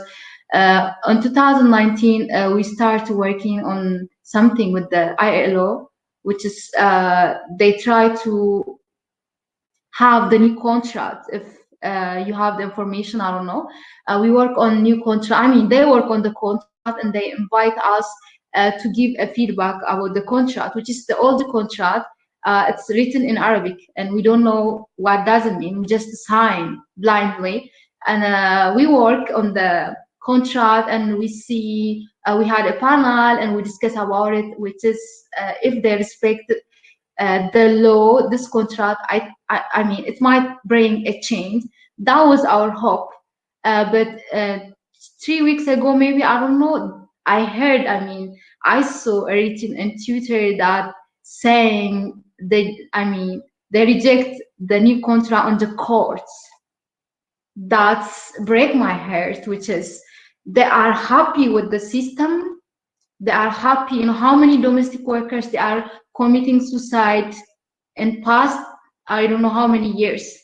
in 2019 we start working on something with the ILO, which is they try to have the new contract. If you have the information, I don't know. We work on new contract. I mean, they work on the contract, and they invite us to give a feedback about the contract, which is the old contract. It's written in Arabic, and we don't know what does it mean. We just sign blindly, and we work on the contract, and we see we had a panel, and we discuss about it, which is if they respect the law, this contract, I mean, it might bring a change. That was our hope, but 3 weeks ago, maybe, I don't know, I heard, I mean, I saw a written in Twitter that saying they reject the new contract on the courts. That's break my heart, which is they are happy with the system. They are happy, how many domestic workers they are committing suicide in past, I don't know how many years.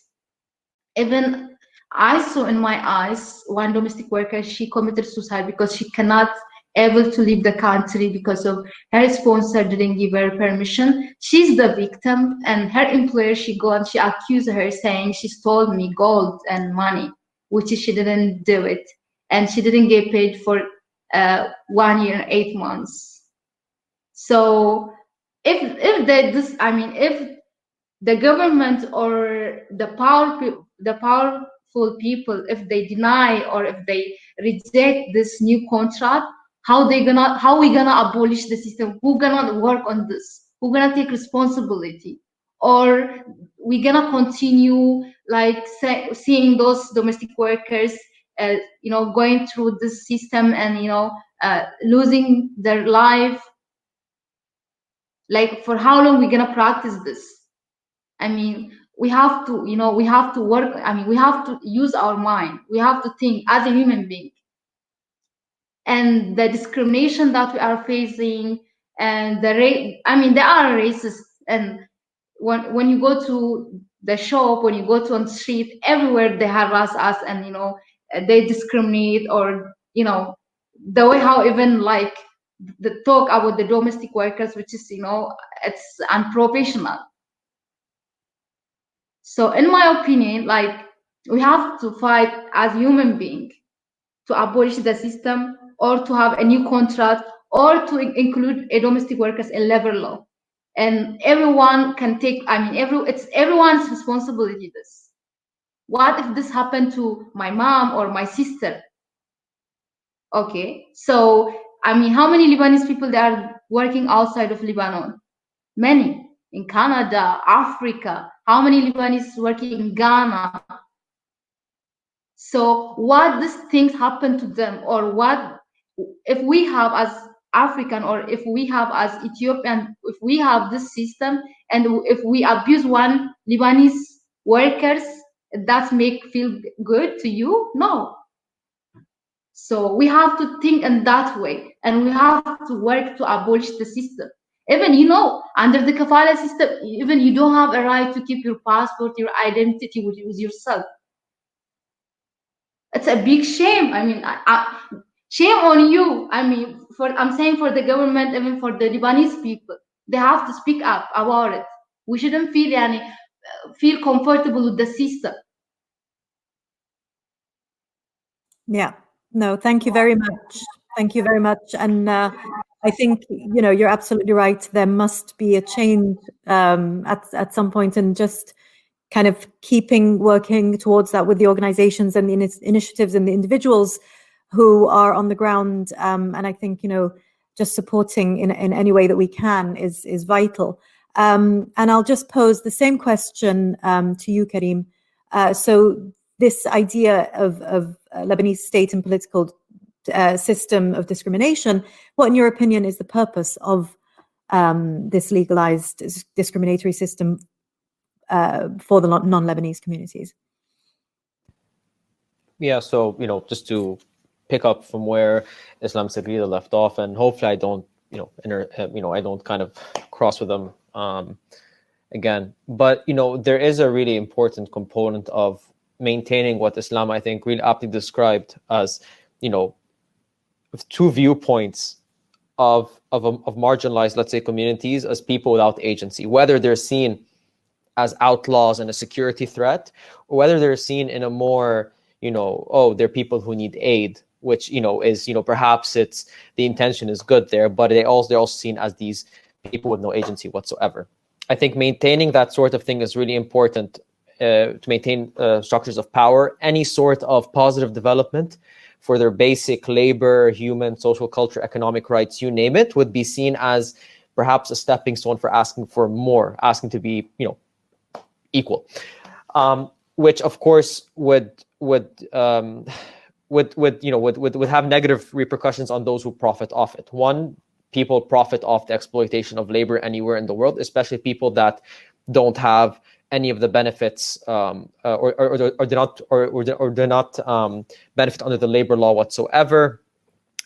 Even I saw in my eyes one domestic worker, she committed suicide because she cannot able to leave the country because of her sponsor didn't give her permission. She's the victim, and her employer, she go and she accused her, saying she stole me gold and money, which she didn't do it, and she didn't get paid for 1 year and 8 months. So if the government or the powerful people, if they deny or if they reject this new contract, how we gonna abolish the system? Who gonna work on this? Who gonna take responsibility? Or we gonna continue like seeing those domestic workers going through this system and losing their life? Like, for how long we gonna practice this? I mean, we have to work. I mean, we have to use our mind. We have to think as a human being. And the discrimination that we are facing, and they are racist. And when you go to the shop, when you go to on the street, everywhere they harass us, and they discriminate, or you know, the way how even like the talk about the domestic workers, which is, you know, it's unprofessional. So in my opinion, like, we have to fight as human beings to abolish the system, or to have a new contract, or to include a domestic workers in labor law. And everyone can take, I mean, it's everyone's responsibility this. What if this happened to my mom or my sister? Okay, so I mean, how many Lebanese people they are working outside of Lebanon? Many. In Canada, Africa. How many Lebanese working in Ghana? So what these things happen to them, or what if we have as African, or if we have as Ethiopian, if we have this system, and if we abuse one Lebanese workers, that make feel good to you? No. So we have to think in that way, and we have to work to abolish the system. Even, you know, under the Kafala system, even you don't have a right to keep your passport, your identity with yourself. It's a big shame. I mean, shame on you. I mean, I'm saying for the government, even for the Lebanese people, they have to speak up about it. We shouldn't feel comfortable with the system.
Yeah, no, thank you very much. Thank you very much. And I think, you know, you're absolutely right. There must be a change at some point, and just kind of working towards that with the organizations and the initiatives and the individuals who are on the ground. And I think, you know, just supporting in any way that we can is vital. And I'll just pose the same question to you, Karim. So this idea of Lebanese state and political system of discrimination, what, in your opinion, is the purpose of this legalized discriminatory system for the non-Lebanese communities?
Yeah, so, you know, just to pick up from where Islam Sagrida left off, and hopefully I don't, you know, I don't kind of cross with them again. But, you know, there is a really important component of maintaining what Islam, I think, really aptly described as, you know, two viewpoints of marginalized, let's say, communities as people without agency, whether they're seen as outlaws and a security threat, or whether they're seen in a more, you know, oh, they're people who need aid, which, you know, is, you know, perhaps it's the intention is good there, but they're also seen as these people with no agency whatsoever. I think maintaining that sort of thing is really important to maintain structures of power. Any sort of positive development for their basic labor, human, social, culture, economic rights, you name it, would be seen as perhaps a stepping stone for asking for more, asking to be, you know, equal, which of course would have negative repercussions on those who profit off it. One, people profit off the exploitation of labor anywhere in the world, especially people that don't have any of the benefits or do not benefit under the labor law whatsoever.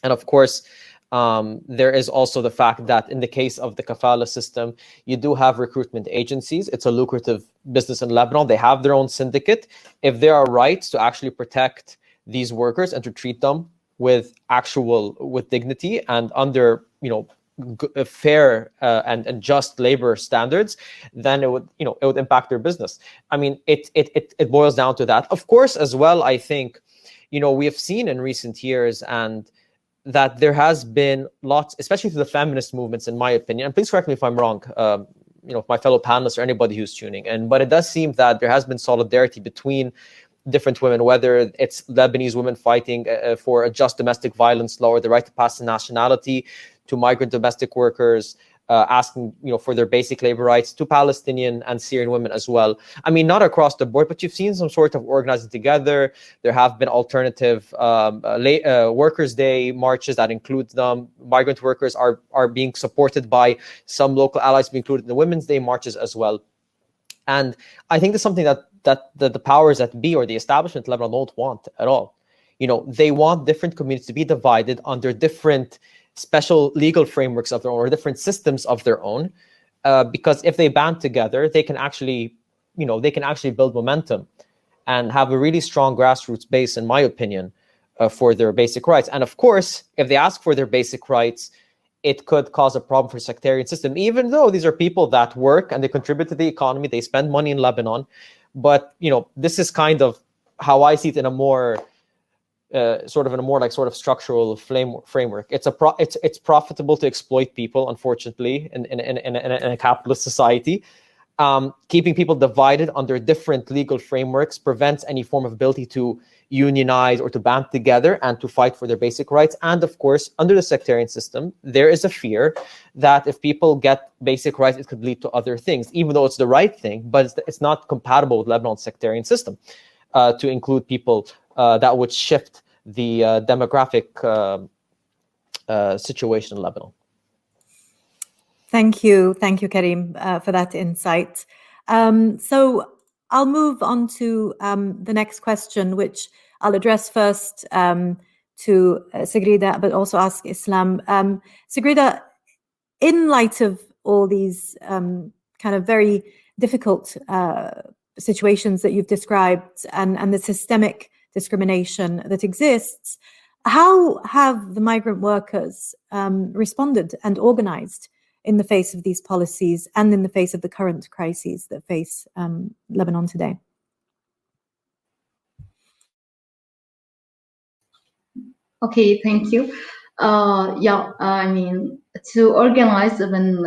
And of course, there is also the fact that in the case of the Kafala system, you do have recruitment agencies. It's a lucrative business in Lebanon. They have their own syndicate. If there are rights to actually protect these workers and to treat them with dignity and under, you know, fair and just labor standards, then it would impact their business. I mean, it boils down to that. Of course, as well, I think, you know, we have seen in recent years and that there has been lots, especially through the feminist movements, in my opinion, and please correct me if I'm wrong, you know, my fellow panelists or anybody who's tuning in, but it does seem that there has been solidarity between different women, whether it's Lebanese women fighting for a just domestic violence law or the right to pass nationality, to migrant domestic workers asking, you know, for their basic labor rights, to Palestinian and Syrian women as well. I mean, not across the board, but you've seen some sort of organizing together. There have been alternative Workers' Day marches that include them. Migrant workers are being supported by some local allies, being included in the Women's Day marches as well. And I think that's something that the powers that be or the establishment in Lebanon don't want at all. You know, they want different communities to be divided under different special legal frameworks of their own or different systems of their own, because if they band together, they can actually build momentum and have a really strong grassroots base, in my opinion, for their basic rights. And of course, if they ask for their basic rights, it could cause a problem for sectarian system, even though these are people that work and they contribute to the economy, they spend money in Lebanon. But, you know, this is kind of how I see it in a more sort of structural framework. It's profitable to exploit people, unfortunately, in a capitalist society. Keeping people divided under different legal frameworks prevents any form of ability to unionize or to band together and to fight for their basic rights. And of course, under the sectarian system, there is a fear that if people get basic rights, it could lead to other things, even though it's the right thing, but it's not compatible with Lebanon's sectarian system to include people that would shift the demographic situation in Lebanon.
Thank you, Karim, for that insight. So I'll move on to the next question, which I'll address first to Sagrida, but also ask Islam. Sagrida, in light of all these kind of very difficult situations that you've described and the systemic discrimination that exists, how have the migrant workers responded and organized in the face of these policies and in the face of the current crises that face Lebanon today?
Okay, thank you. I mean, to organize even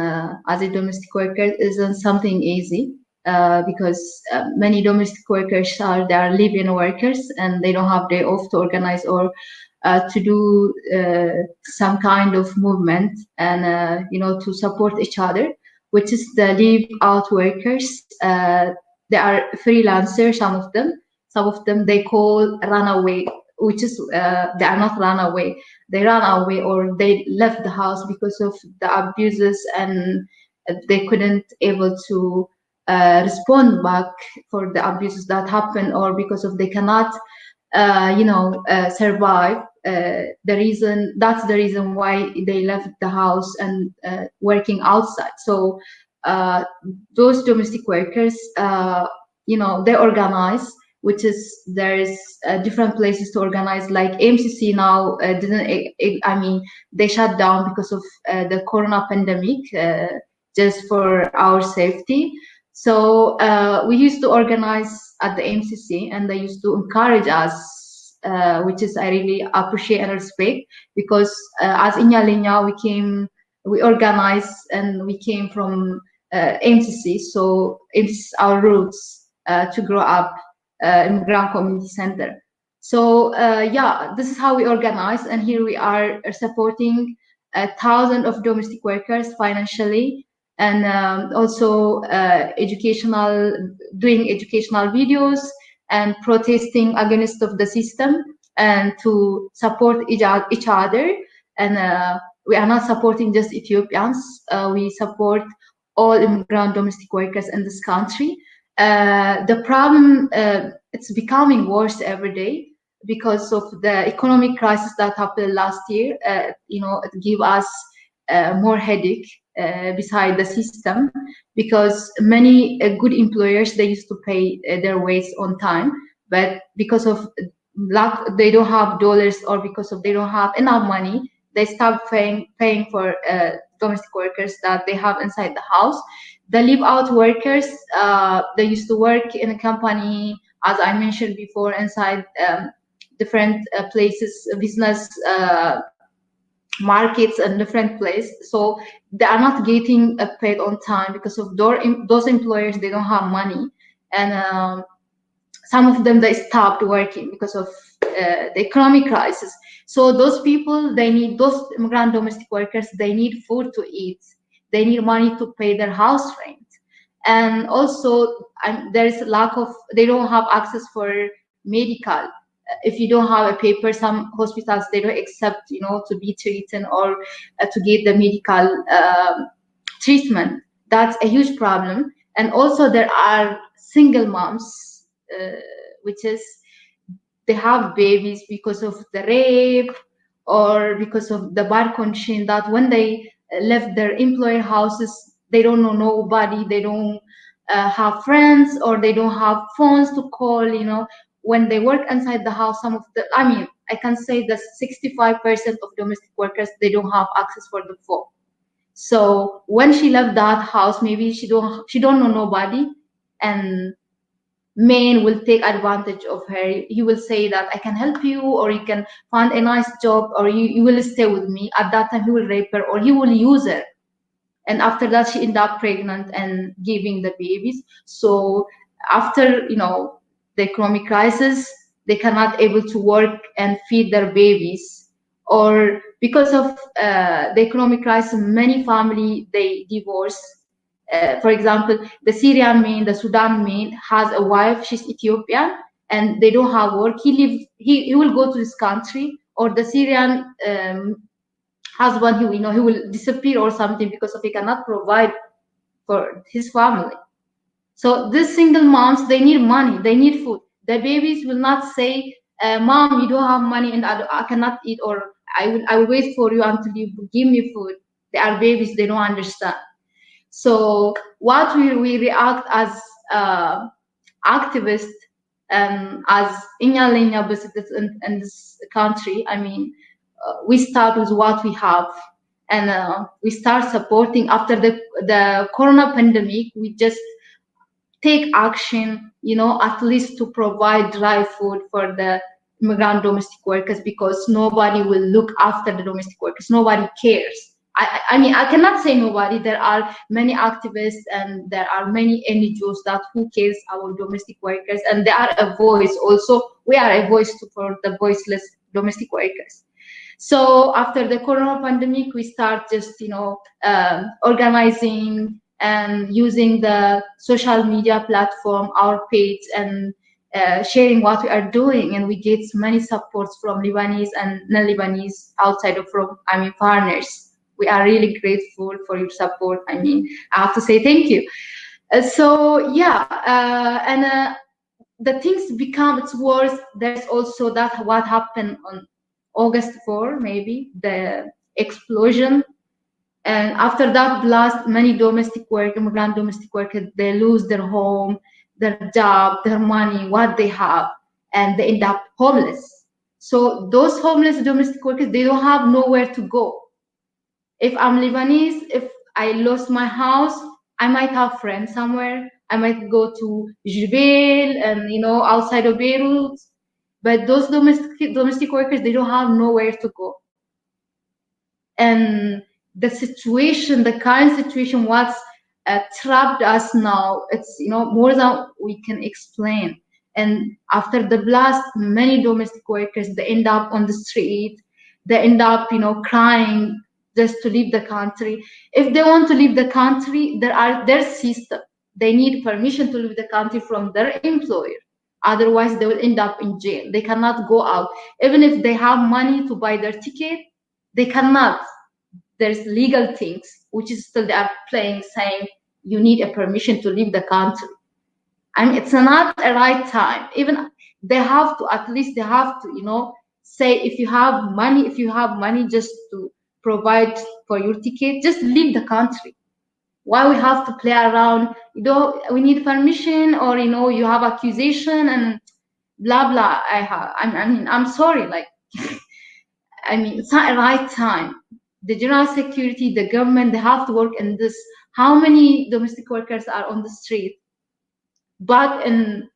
as a domestic worker isn't something easy because many domestic workers they are live-in workers and they don't have day off to organize or to do some kind of movement and to support each other, which is the live-out workers. They are freelancers. Some of them they call runaway, which is they are not runaway. They ran away or they left the house because of the abuses and they couldn't able to respond back for the abuses that happen, or because of they cannot survive. That's the reason why they left the house and working outside. So those domestic workers, they organize, which is there's different places to organize. Like MCC now they shut down because of the corona pandemic, just for our safety. So we used to organize at the MCC, and they used to encourage us, which is I really appreciate and respect, because as Inya we organized and we came from MCC, so it's our roots to grow up in Migrant Community Center. So this is how we organize, and here we are supporting thousands of domestic workers financially, and also doing educational videos and protesting against of the system and to support each other. And we are not supporting just Ethiopians. We support all immigrant domestic workers in this country. The problem, it's becoming worse every day because of the economic crisis that happened last year. It gave us more headache beside the system, because many good employers, they used to pay their wage on time, but because of lack, they don't have dollars, or because of they don't have enough money, they start paying for domestic workers that they have inside the house. The live-out workers, they used to work in a company, as I mentioned before, inside different places, business markets and different places. So they are not getting paid on time because of those employers, they don't have money. And some of them, they stopped working because of the economic crisis. So those people, those immigrant domestic workers, they need food to eat. They need money to pay their house rent. And also there is they don't have access for medical. If you don't have a paper, some hospitals, they don't accept, to be treated or to get the medical treatment. That's a huge problem. And also there are single moms, which is they have babies because of the rape or because of the bad condition, that when they left their employer houses, they don't know nobody, they don't have friends, or they don't have phones to call. When they work inside the house, some of the, I can say that 65% of domestic workers, they don't have access for the phone. So when she left that house, maybe she don't know nobody, and man will take advantage of her. He will say that I can help you, or you can find a nice job, or you will stay with me. At that time, he will rape her, or he will use her. And after that, she ended up pregnant and giving the babies. So after, the economic crisis, they cannot able to work and feed their babies. Or because of the economic crisis, many family, they divorce. For example, the Syrian man, the Sudan man has a wife, she's Ethiopian, and they don't have work. He will go to this country, or the Syrian husband, he will disappear or something because he cannot provide for his family. So these single moms, they need money, they need food. The babies will not say, "Mom, you don't have money and I cannot eat," or I will wait for you until you give me food." They are babies, they don't understand. So what we react as activists, as Inya in this country, I mean, we start with what we have, and we start supporting. After the corona pandemic, we just take action, at least to provide dry food for the immigrant domestic workers, because nobody will look after the domestic workers. Nobody cares. I mean, I cannot say nobody. There are many activists and there are many NGOs that who cares our domestic workers, and they are a voice also. We are a voice for the voiceless domestic workers. So after the corona pandemic, we start just, organizing and using the social media platform, our page, and sharing what we are doing. And we get many supports from Lebanese and non-Lebanese outside of partners. We are really grateful for your support. I mean, I have to say thank you. So yeah, and the things it's worse. There's also that what happened on August 4, maybe the explosion, and after that blast, many immigrant domestic workers, they lose their home, their job, their money, what they have, and they end up homeless. So those homeless domestic workers, they don't have nowhere to go. If I'm Lebanese, if I lost my house, I might have friends somewhere. I might go to Jebel and, outside of Beirut. But those domestic workers, they don't have nowhere to go. And the current situation, what's trapped us now, it's, more than we can explain. And after the blast, many domestic workers, they end up on the street. They end up, crying just to leave the country. If they want to leave the country, their system. They need permission to leave the country from their employer. Otherwise, they will end up in jail. They cannot go out. Even if they have money to buy their ticket, they cannot. There's legal things, which is still they are playing, saying you need a permission to leave the country. I mean, it's not a right time. Even they have to, say if you have money just to provide for your ticket, just leave the country. Why we have to play around? We need permission, or you have accusation and blah blah. I'm sorry, like I mean, it's not a right time. The general security, the government, they have to work in this. How many domestic workers are on the street? But in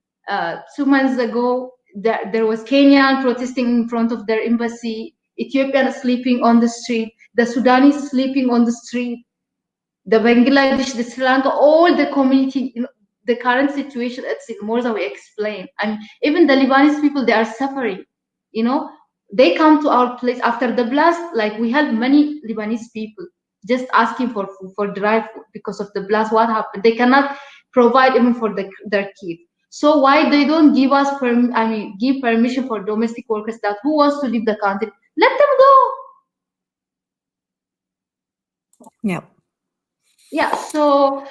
2 months ago, there was Kenyan protesting in front of their embassy, Ethiopian sleeping on the street, the Sudanese sleeping on the street, the Bangladesh, the Sri Lanka, all the community. The current situation, it's more than we explain. And even the Lebanese people, they are suffering. They come to our place after the blast. Like, we had many Lebanese people just asking for food, for dry food, because of the blast. What happened? They cannot provide even for their kids. So why they don't give us give permission for domestic workers that who wants to leave the country? Let them go.
Yeah.
Yeah. So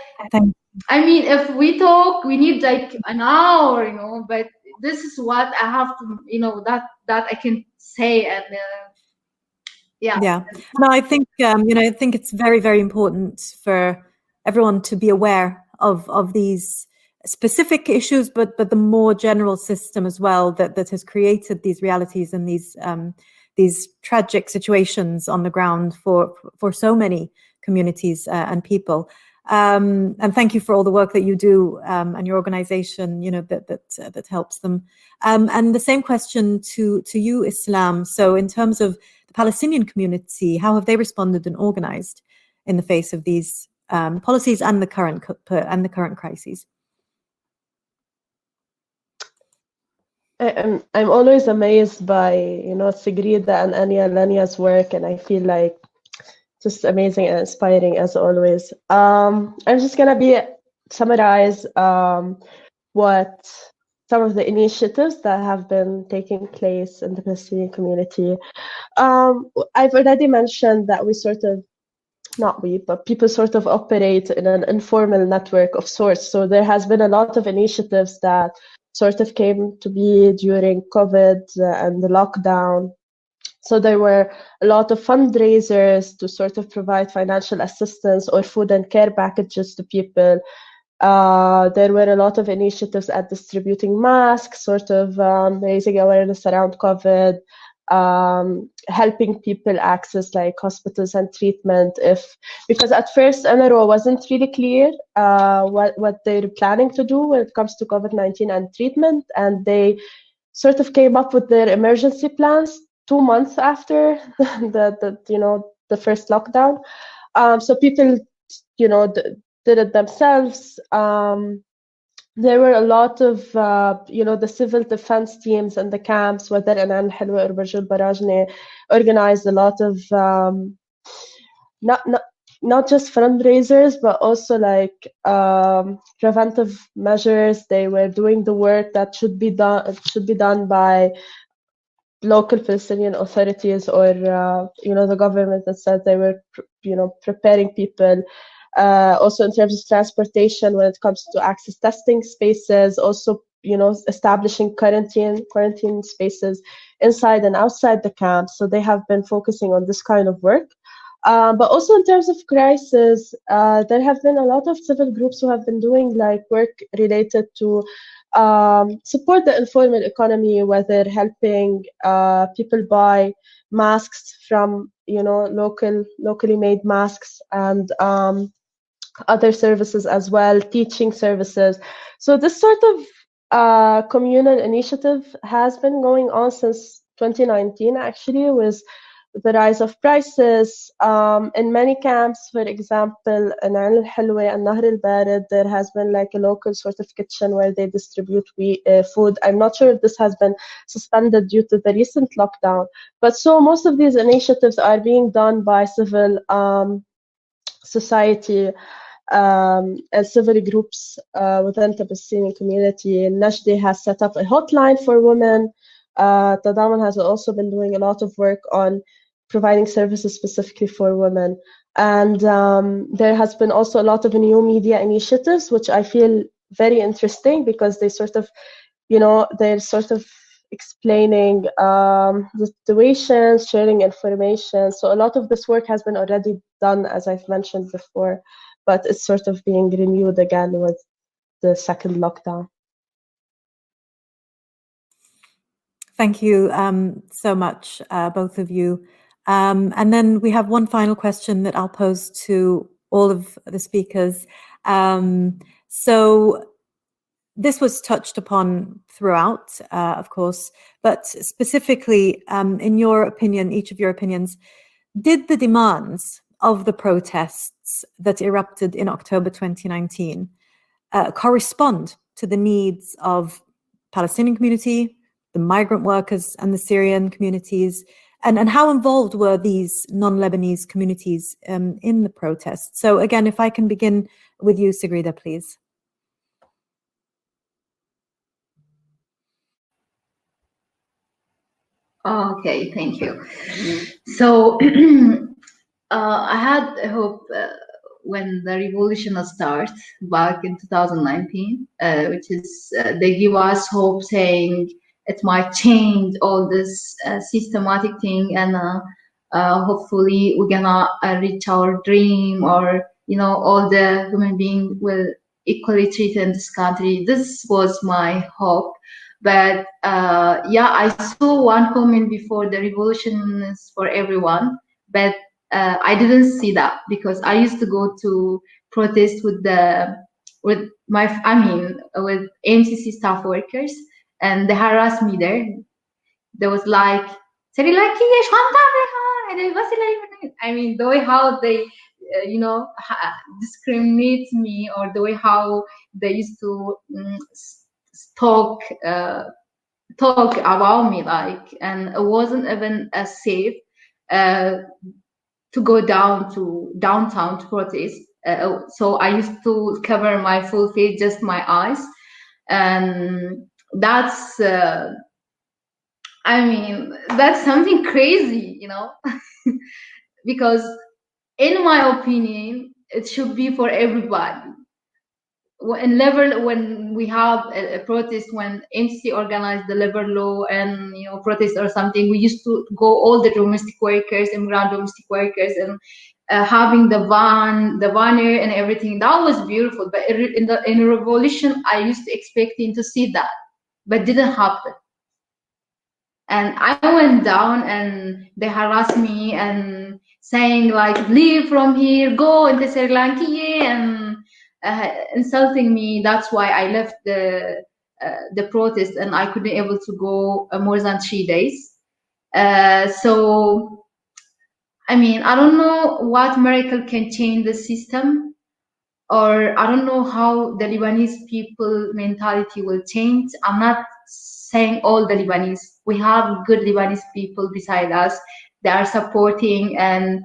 I
mean, if we talk, we need like an hour, but this is what I have to, that I can say. And yeah.
No, I think I think it's very, very important for everyone to be aware of these specific issues, but the more general system as well that has created these realities and these tragic situations on the ground for so many communities and people. And thank you for all the work that you do and your organization, that helps them. And the same question to you, Islam. So in terms of the Palestinian community, how have they responded and organized in the face of these policies and the current crises?
I'm always amazed by Sigrida and Lania's work, and I feel like just amazing and inspiring as always. I'm just gonna summarize what some of the initiatives that have been taking place in the Palestinian community. I've already mentioned that but people sort of operate in an informal network of sorts. So there has been a lot of initiatives that sort of came to be during COVID and the lockdown. So there were a lot of fundraisers to sort of provide financial assistance or food and care packages to people. There were a lot of initiatives at distributing masks, sort of raising awareness around COVID, helping people access like hospitals and treatment, because at first NRO wasn't really clear what they're planning to do when it comes to COVID-19 and treatment, and they sort of came up with their emergency plans 2 months after the first lockdown. So people did it themselves. There were a lot of, the civil defense teams in the camps, whether in Al Hilwa or Barj al-Barajne, organized a lot of not just fundraisers, but also like preventive measures. They were doing the work that should be done by local Palestinian authorities or the government that said they were preparing people. Also in terms of transportation, when it comes to access testing spaces, also establishing quarantine spaces inside and outside the camp. So they have been focusing on this kind of work. But also in terms of crisis, there have been a lot of civil groups who have been doing like work related to support the informal economy, whether helping people buy masks from locally made masks and other services as well, teaching services. So this sort of communal initiative has been going on since 2019, actually, with the rise of prices. In many camps, for example, in Al Hilwa and Nahr al-Barid, there has been like a local sort of kitchen where they distribute food. I'm not sure if this has been suspended due to the recent lockdown, but so most of these initiatives are being done by civil society and civil groups within the Palestinian community. Najdi has set up a hotline for women. Tadaman has also been doing a lot of work on providing services specifically for women. And there has been also a lot of new media initiatives, which I feel very interesting because they sort of, they're sort of explaining the situations, sharing information. So a lot of this work has been already done, as I've mentioned before, but it's sort of being renewed again with the second lockdown.
Thank you so much, both of you. And then we have one final question that I'll pose to all of the speakers. So this was touched upon throughout, of course, but specifically, in your opinion, each of your opinions, did the demands of the protests that erupted in October 2019 correspond to the needs of Palestinian community, the migrant workers and the Syrian communities, and how involved were these non-Lebanese communities in the protests? So again, if I can begin with you, Sigrida, please.
Okay, thank you. So I had a hope when the revolution started back in 2019, which is they give us hope saying it might change all this systematic thing, and hopefully we're gonna reach our dream, or all the human beings will equally treated in this country. This was my hope. But yeah, I saw one comment before, the revolution is for everyone, but I didn't see that, because I used to go to protest with MCC staff workers, and they harassed me there. There was like, I mean, the way how they, discriminate me, or the way how they used to talk about me, like, and it wasn't even as safe to go downtown to protest. So I used to cover my full face, just my eyes, and that's. That's something crazy, because in my opinion, it should be for everybody. When we have a protest, when MC organized the labor law and protest or something, we used to go, all the domestic workers, immigrant domestic workers, and having the banner and everything. That was beautiful. But in the revolution, I used to expecting to see that, but didn't happen. And I went down, and they harassed me and saying like, leave from here, go into Sri Lanka, and insulting me. That's why I left the protest, and I couldn't able to go more than 3 days. So, I don't know what miracle can change the system, or I don't know how the Lebanese people mentality will change. I'm not saying all the Lebanese. We have good Lebanese people beside us. They are supporting and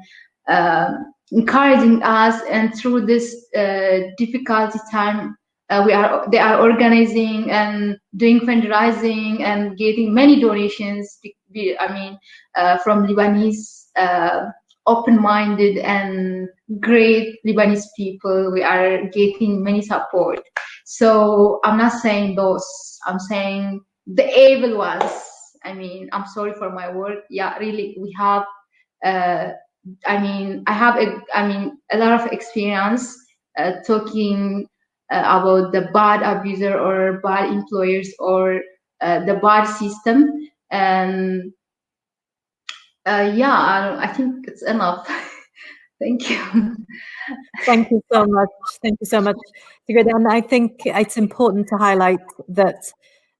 encouraging us, and through this difficult time, they are organizing and doing fundraising and getting many donations. From Lebanese open-minded and great Lebanese people, we are getting many support. So I'm not saying those. I'm saying the evil ones. I'm sorry for my word. Yeah, really, we have. I have a lot of experience talking about the bad abuser or bad employers, or the bad system. And I think it's enough. Thank you.
Thank you so much. Thank you so much, Sigrid. And I think it's important to highlight that,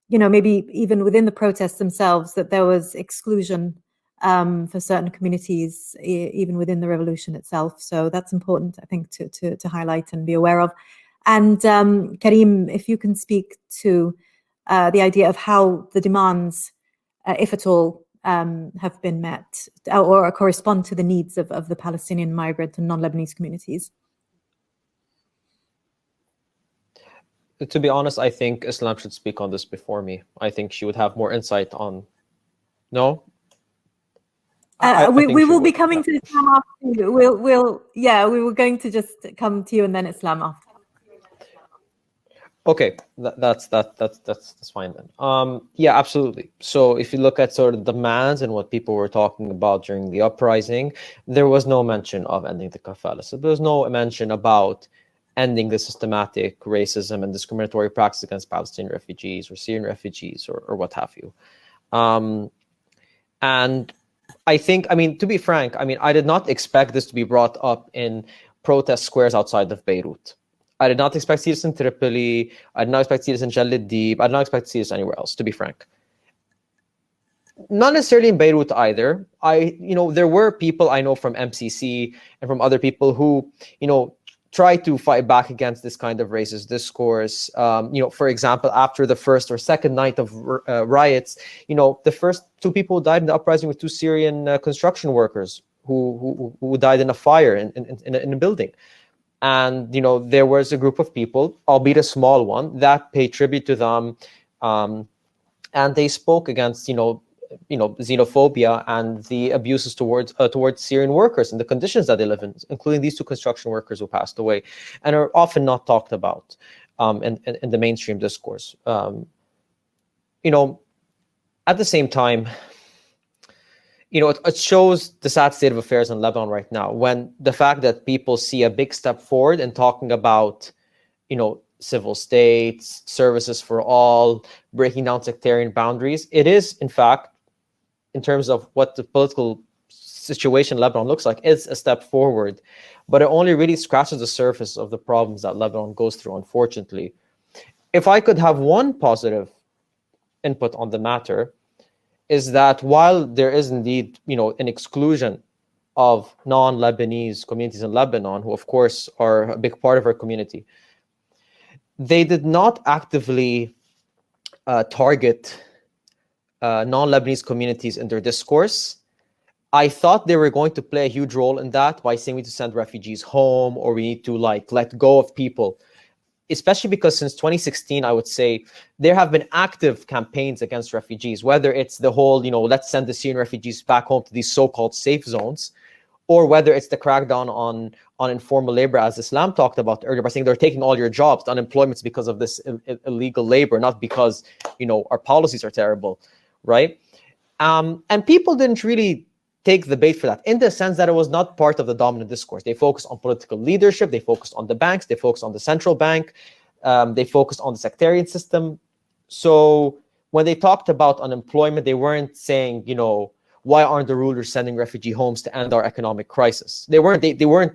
maybe even within the protests themselves, that there was exclusion for certain communities, even within the revolution itself. So that's important, I think, to highlight and be aware of. And Karim, if you can speak to the idea of how the demands, if at all, have been met or correspond to the needs of the Palestinian migrant and non-Lebanese communities.
To be honest, I think Islam should speak on this before me. I think she would have more insight on. No?
We will be coming to Islam after you. We were going to just come to you and then Islam after.
Okay, that's fine then. Yeah, absolutely. So if you look at sort of demands and what people were talking about during the uprising, there was no mention of ending the kafala. So there was no mention about ending the systematic racism and discriminatory practice against Palestinian refugees or Syrian refugees or what have you. And I think, to be frank, I did not expect this to be brought up in protest squares outside of Beirut. I did not expect to see this in Tripoli. I did not expect to see this in Jal Deep. I did not expect to see this anywhere else, to be frank. Not necessarily in Beirut either. There were people I know from MCC and from other people who, try to fight back against this kind of racist discourse. For example, after the first or second night of riots, the first 2 people who died in the uprising were 2 Syrian construction workers who died in a fire in a building. And, there was a group of people, albeit a small one, that paid tribute to them. And they spoke against, xenophobia and the abuses towards Syrian workers and the conditions that they live in, including these 2 construction workers who passed away and are often not talked about in the mainstream discourse. At the same time, it shows the sad state of affairs in Lebanon right now, when the fact that people see a big step forward in talking about, civil states, services for all, breaking down sectarian boundaries. It is, in fact, in terms of what the political situation in Lebanon looks like, is a step forward, but it only really scratches the surface of the problems that Lebanon goes through, unfortunately. If I could have one positive input on the matter, is that while there is indeed, an exclusion of non-Lebanese communities in Lebanon, who of course are a big part of our community, they did not actively target non-Lebanese communities in their discourse. I thought they were going to play a huge role in that by saying we need to send refugees home, or we need to let go of people. Especially because since 2016, I would say, there have been active campaigns against refugees, whether it's the whole, let's send the Syrian refugees back home to these so-called safe zones, or whether it's the crackdown on informal labor, as Islam talked about earlier, by saying they're taking all your jobs. The unemployment's because of this illegal labor, not because, our policies are terrible, right? And people didn't really take the bait for that, in the sense that it was not part of the dominant discourse. They focused on political leadership, they focused on the banks, they focused on the central bank, they focused on the sectarian system. So when they talked about unemployment, they weren't saying, why aren't the rulers sending refugee homes to end our economic crisis? They weren't.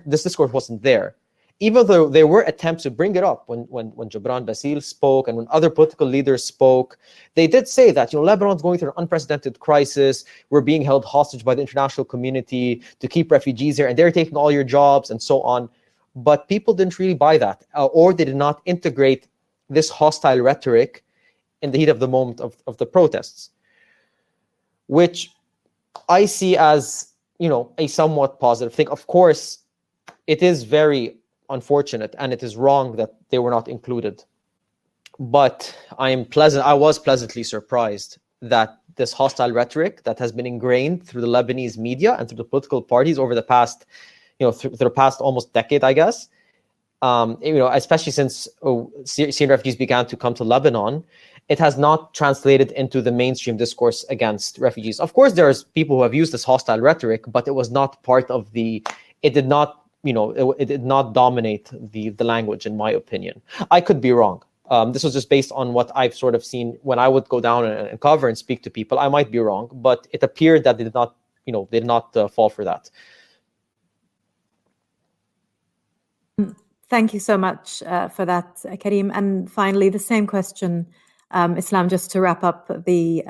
This discourse wasn't there. Even though there were attempts to bring it up when Gibran Bassil spoke and when other political leaders spoke, they did say that Lebanon's going through an unprecedented crisis. We're being held hostage by the international community to keep refugees here, and they're taking all your jobs and so on. But people didn't really buy that, or they did not integrate this hostile rhetoric in the heat of the moment of the protests, which I see as a somewhat positive thing. Of course, it is very unfortunate and it is wrong that they were not included, but I was pleasantly surprised that this hostile rhetoric that has been ingrained through the Lebanese media and through the political parties over the past through the past almost decade, I guess, especially since Syrian refugees began to come to Lebanon, it has not translated into the mainstream discourse against refugees. Of course, there's people who have used this hostile rhetoric, but it was not part of it did not it did not dominate the language, in my opinion. I could be wrong. This was just based on what I've sort of seen when I would go down and cover and speak to people. I might be wrong, but it appeared that they did not fall for that.
Thank you so much for that, Karim. And finally, the same question, Islam, just to wrap up the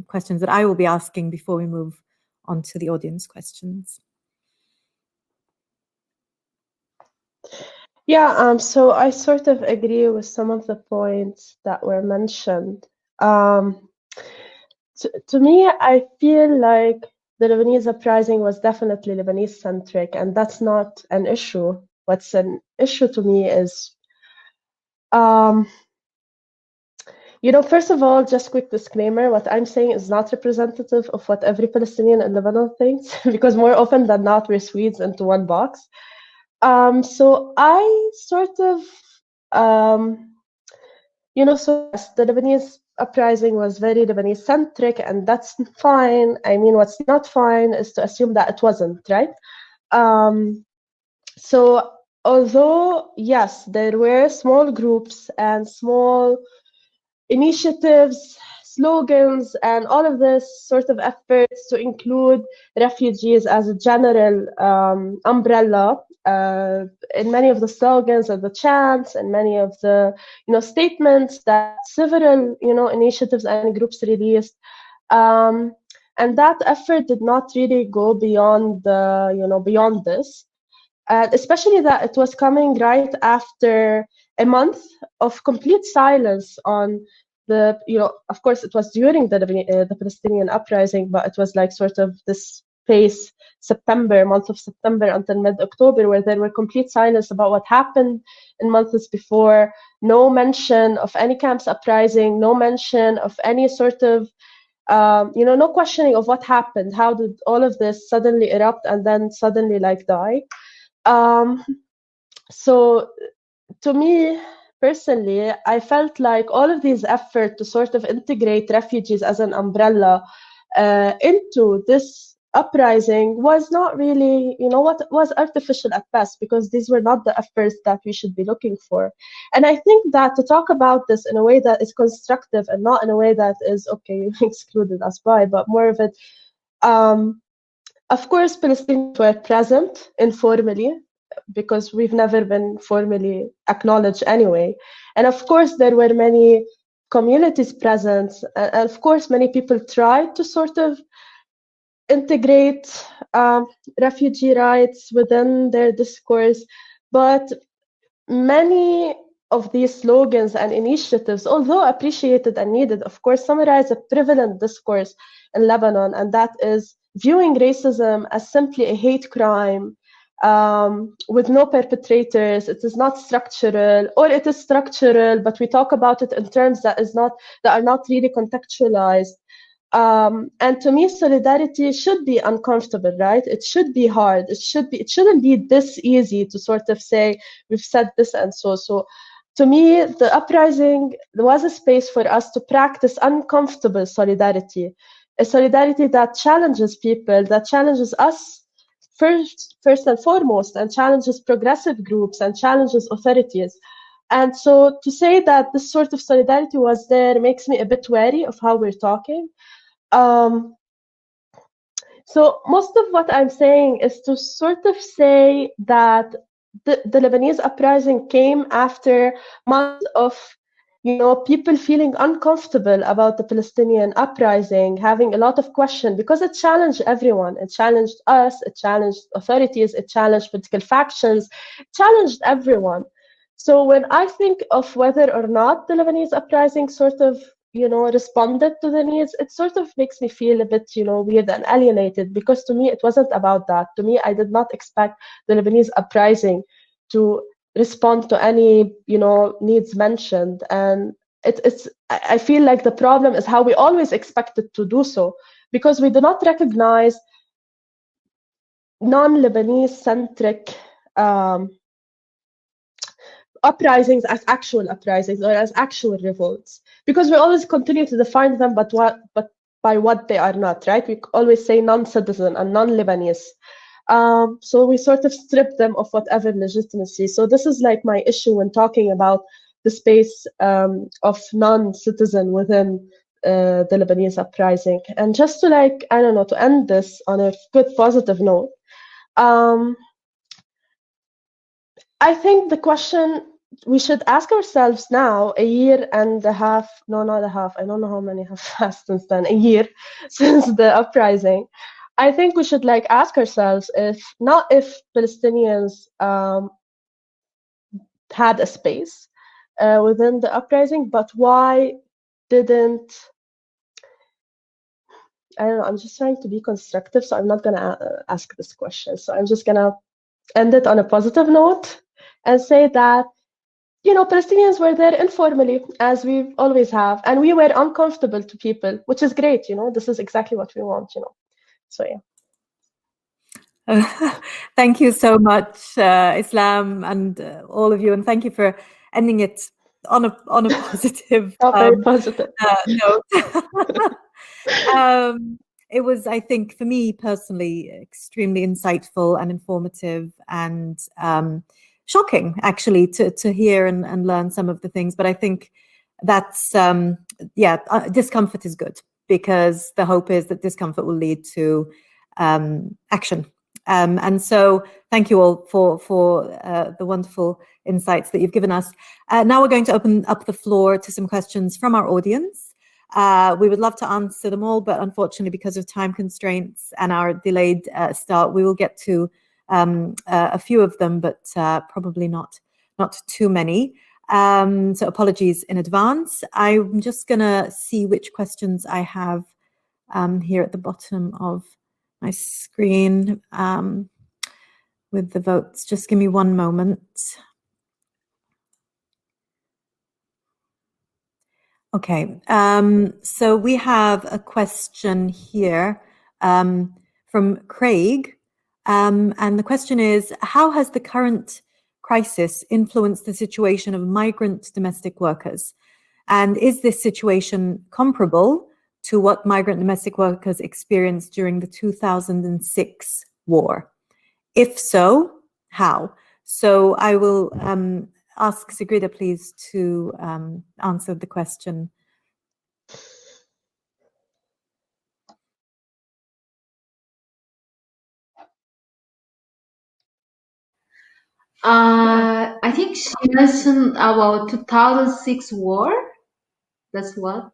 questions that I will be asking before we move on to the audience questions.
Yeah, so I sort of agree with some of the points that were mentioned. To me, I feel like the Lebanese uprising was definitely Lebanese-centric, and that's not an issue. What's an issue to me is, first of all, just quick disclaimer, what I'm saying is not representative of what every Palestinian in Lebanon thinks, because more often than not, we're Swedes into one box. So I sort of, so the Lebanese uprising was very Lebanese-centric, and that's fine. I mean, what's not fine is to assume that it wasn't, right? So although, yes, there were small groups and small initiatives, slogans, and all of this sort of efforts to include refugees as a general umbrella in many of the slogans and the chants and many of the statements that several initiatives and groups released, and that effort did not really go beyond beyond this, especially that it was coming right after a month of complete silence on the, of course, it was during the Palestinian uprising, but it was like sort of this phase, month of September until mid-October, where there were complete silence about what happened in months before. No mention of any camps uprising, no mention of any sort of, no questioning of what happened. How did all of this suddenly erupt and then suddenly die? So to me, personally, I felt like all of these efforts to sort of integrate refugees as an umbrella into this uprising was not really, what was artificial at best, because these were not the efforts that we should be looking for. And I think that to talk about this in a way that is constructive and not in a way that is, okay, you excluded us by, but more of it, of course, Palestinians were present informally, because we've never been formally acknowledged anyway. And of course, there were many communities present, and of course, many people tried to sort of integrate refugee rights within their discourse, but many of these slogans and initiatives, although appreciated and needed, of course, summarize a prevalent discourse in Lebanon, and that is viewing racism as simply a hate crime with no perpetrators. It is not structural, or it is structural, but we talk about it in terms that are not really contextualized. And to me, solidarity should be uncomfortable, right? It should be hard. It shouldn't be this easy to sort of say, we've said this and so. So to me, the uprising was a space for us to practice uncomfortable solidarity, a solidarity that challenges people, that challenges us first and foremost, and challenges progressive groups and challenges authorities. And so to say that this sort of solidarity was there makes me a bit wary of how we're talking. So most of what I'm saying is to sort of say that the Lebanese uprising came after months of, people feeling uncomfortable about the Palestinian uprising, having a lot of questions, because it challenged everyone. It challenged us, it challenged authorities, it challenged political factions, it challenged everyone. So when I think of whether or not the Lebanese uprising sort of, responded to the needs, it sort of makes me feel a bit, weird and alienated, because to me, it wasn't about that. To me, I did not expect the Lebanese uprising to respond to any, needs mentioned. And I feel like the problem is how we always expect it to do so, because we do not recognize non-Lebanese centric uprisings as actual uprisings or as actual revolts, because we always continue to define them but by what they are not, right? We always say non-citizen and non-Lebanese. So we sort of strip them of whatever legitimacy. So this is like my issue when talking about the space of non-citizen within the Lebanese uprising. And just to to end this on a good positive note, I think the question we should ask ourselves now, a year and a half, no, not a half, I don't know how many have passed since then, a year since the uprising, I think we should ask ourselves if Palestinians had a space within the uprising, but why didn't, I don't know, I'm just trying to be constructive, so I'm not going to ask this question. So I'm just going to end it on a positive note and say that, Palestinians were there informally, as we always have, and we were uncomfortable to people, which is great. This is exactly what we want. So yeah.
Thank you so much, Islam, and all of you, and thank you for ending it on a positive,
very positive
note. It was, I think, for me personally, extremely insightful and informative, and shocking, actually, to hear and learn some of the things. But I think that's, discomfort is good, because the hope is that discomfort will lead to action. And so thank you all for the wonderful insights that you've given us. Now we're going to open up the floor to some questions from our audience. We would love to answer them all, but unfortunately, because of time constraints and our delayed start, we will get to a few of them, but probably not too many. So apologies in advance. I'm just going to see which questions I have here at the bottom of my screen with the votes. Just give me one moment. Okay, so we have a question here from Craig. And the question is, how has the current crisis influenced the situation of migrant domestic workers? And is this situation comparable to what migrant domestic workers experienced during the 2006 war? If so, how? So I will ask Sigrid, please, to answer the question.
I think she mentioned about 2006 war. That's what.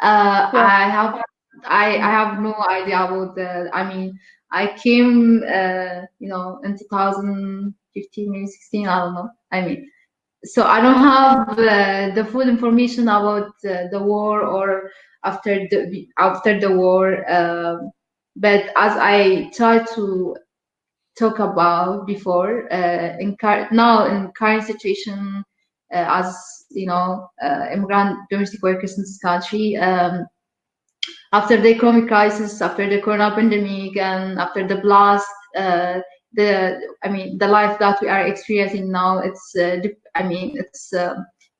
Yeah.
I have no idea about the. I mean, I came, you know, in 2015, maybe 16. I don't know. I mean, so I don't have the full information about the war or after the war. But as I tried to talk about before, now in current situation, as you know, immigrant domestic workers in this country, after the economic crisis, after the corona pandemic, and after the blast, the life that we are experiencing now, it's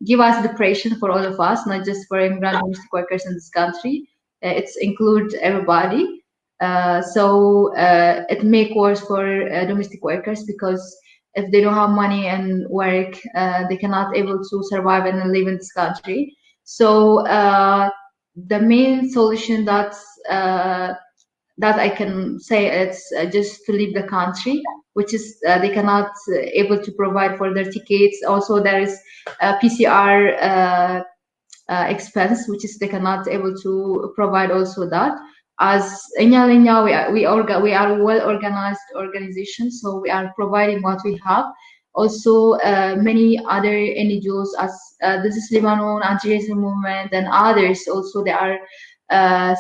give us depression for all of us, not just for immigrant domestic workers in this country. It's include everybody. So it make worse for domestic workers, because if they don't have money and work, they cannot able to survive and live in this country. So the main solution that I can say, it's just to leave the country, which is they cannot able to provide for their tickets. Also, there is PCR expense, which is they cannot able to provide also that. As Enya, we are well organized organization, so we are providing what we have. Also, many other NGOs, as this is Lebanon, anti-racism movement, and others also, they are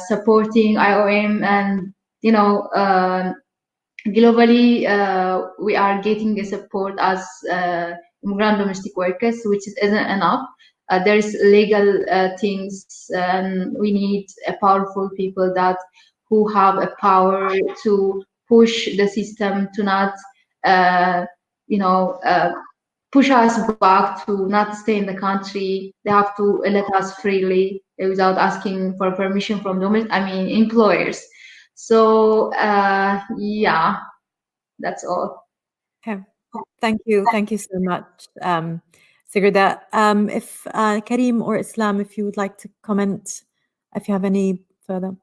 supporting IOM, and you know, globally we are getting a support as immigrant domestic workers, which isn't enough. There's legal things, and we need powerful people who have a power to push the system to not, push us back to not stay in the country. They have to let us freely without asking for permission from employers. So yeah, that's all.
Okay, thank you so much, Sigrida. If Karim or Islam, if you would like to comment, if you have any further.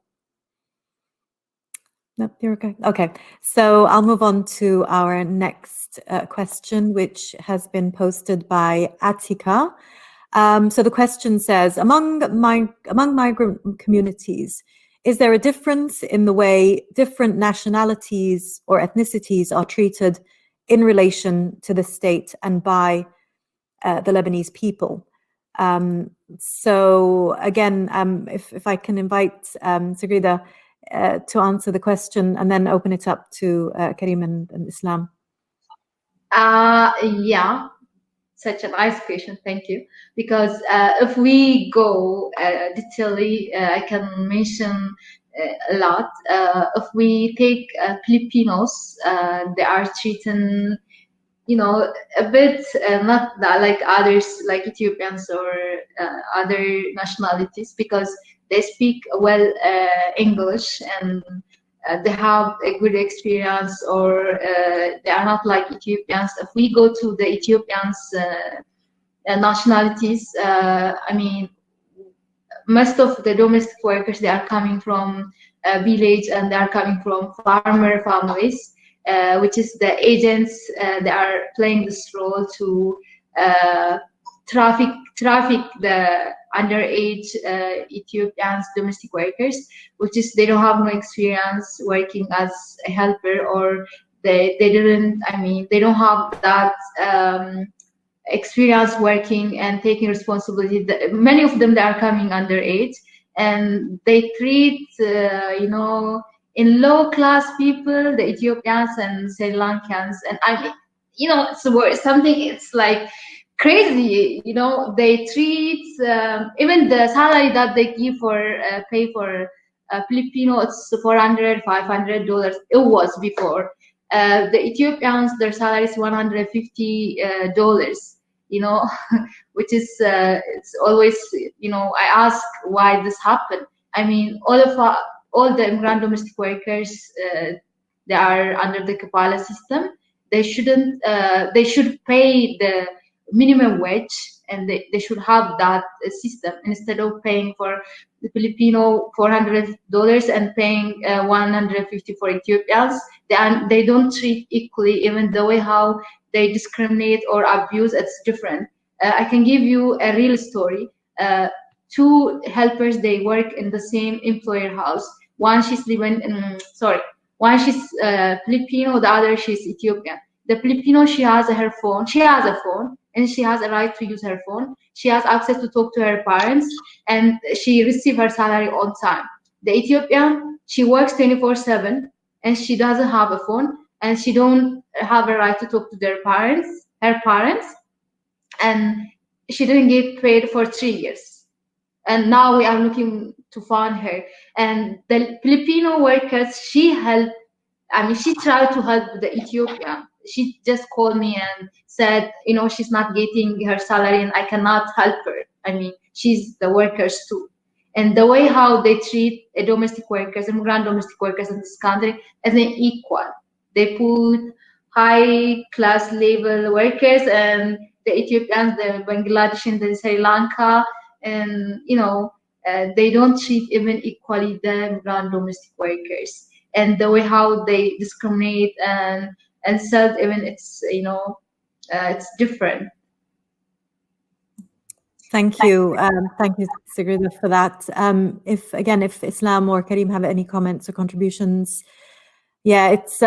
No, you're okay. Okay, so I'll move on to our next question, which has been posted by Atika. So the question says, among migrant communities, is there a difference in the way different nationalities or ethnicities are treated in relation to the state and by the Lebanese people? So again, if I can invite Sigrida to answer the question, and then open it up to Karim and Islam.
Yeah, such a nice question, thank you. Because if we go detailedly, I can mention a lot. If we take Filipinos, they are treated, you know, a bit not that like others, like Ethiopians or other nationalities, because they speak well English, and they have a good experience, or they are not like Ethiopians. If we go to the Ethiopians nationalities, most of the domestic workers, they are coming from a village, and they are coming from farmer families, which is the agents. They are playing this role to traffic the underage Ethiopians domestic workers, which is they don't have no experience working as a helper, or they don't have that experience working and taking responsibility. Many of them, they are coming underage, and they treat in low class people, the Ethiopians and Sri Lankans, and it's something, it's like crazy. They treat even the salary that they give for pay for Filipino, it's $400, $500. It was before. The Ethiopians, their salary is $150. you know, which is it's always, you know, I ask why this happened. I mean, all the immigrant domestic workers, they are under the Kafala system. They shouldn't. They should pay the minimum wage, and they should have that system instead of paying for the Filipino $400 and paying 150 for Ethiopians. They don't treat equally, even the way how they discriminate or abuse. It's different. I can give you a real story. Two helpers, they work in the same employer house. One she's one she's Filipino, the other she's Ethiopian. The Filipino, she has her phone. She has a phone, and she has a right to use her phone. She has access to talk to her parents, and she receives her salary on time. The Ethiopian, she works 24/7, and she doesn't have a phone, and she don't have a right to talk to her parents, and she didn't get paid for 3 years. And now we are looking to find her. And the Filipino workers, she tried to help the Ethiopian. She just called me and said, you know, she's not getting her salary and I cannot help her. I mean, she's the workers too. And the way how they treat domestic workers, immigrant domestic workers in this country, as an equal. They put high class level workers and the Ethiopians, the Bangladeshi, the Sri Lanka, and, you know, they don't treat even equally the immigrant domestic workers. And the way how they discriminate and insult, even it's, you know, it's different.
Thank you. Thank you, Sigrid, for that. If Islam or Karim have any comments or contributions. Yeah, it's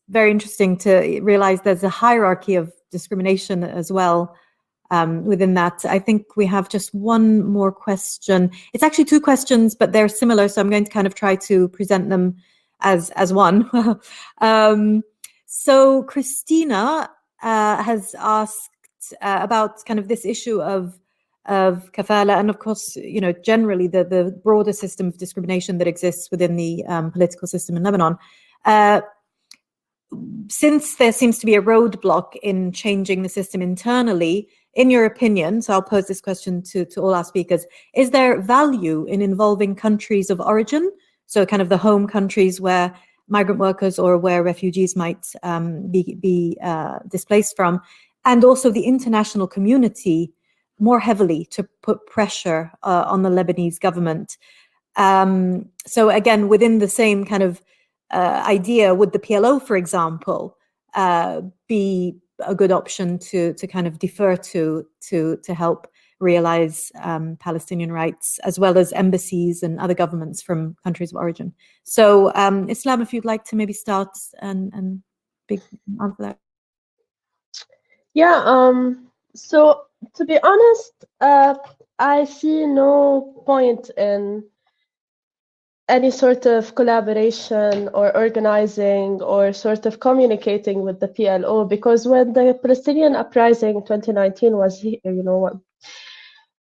very interesting to realize there's a hierarchy of discrimination as well within that. I think we have just one more question. It's actually two questions, but they're similar, so I'm going to kind of try to present them as one. So Christina has asked about kind of this issue of kafala, and of course, you know, generally the broader system of discrimination that exists within the political system in Lebanon. Since there seems to be a roadblock in changing the system internally, in your opinion, so I'll pose this question to all our speakers, is there value in involving countries of origin, so kind of the home countries where migrant workers or where refugees might be displaced from, and also the international community more heavily to put pressure on the Lebanese government? So again, within the same kind of idea, would the PLO, for example, be a good option to kind of defer to help realize Palestinian rights, as well as embassies and other governments from countries of origin? So Islam, if you'd like to maybe start and answer that.
Yeah, so to be honest, I see no point in any sort of collaboration or organizing or sort of communicating with the PLO, because when the Palestinian uprising in 2019 was, you know,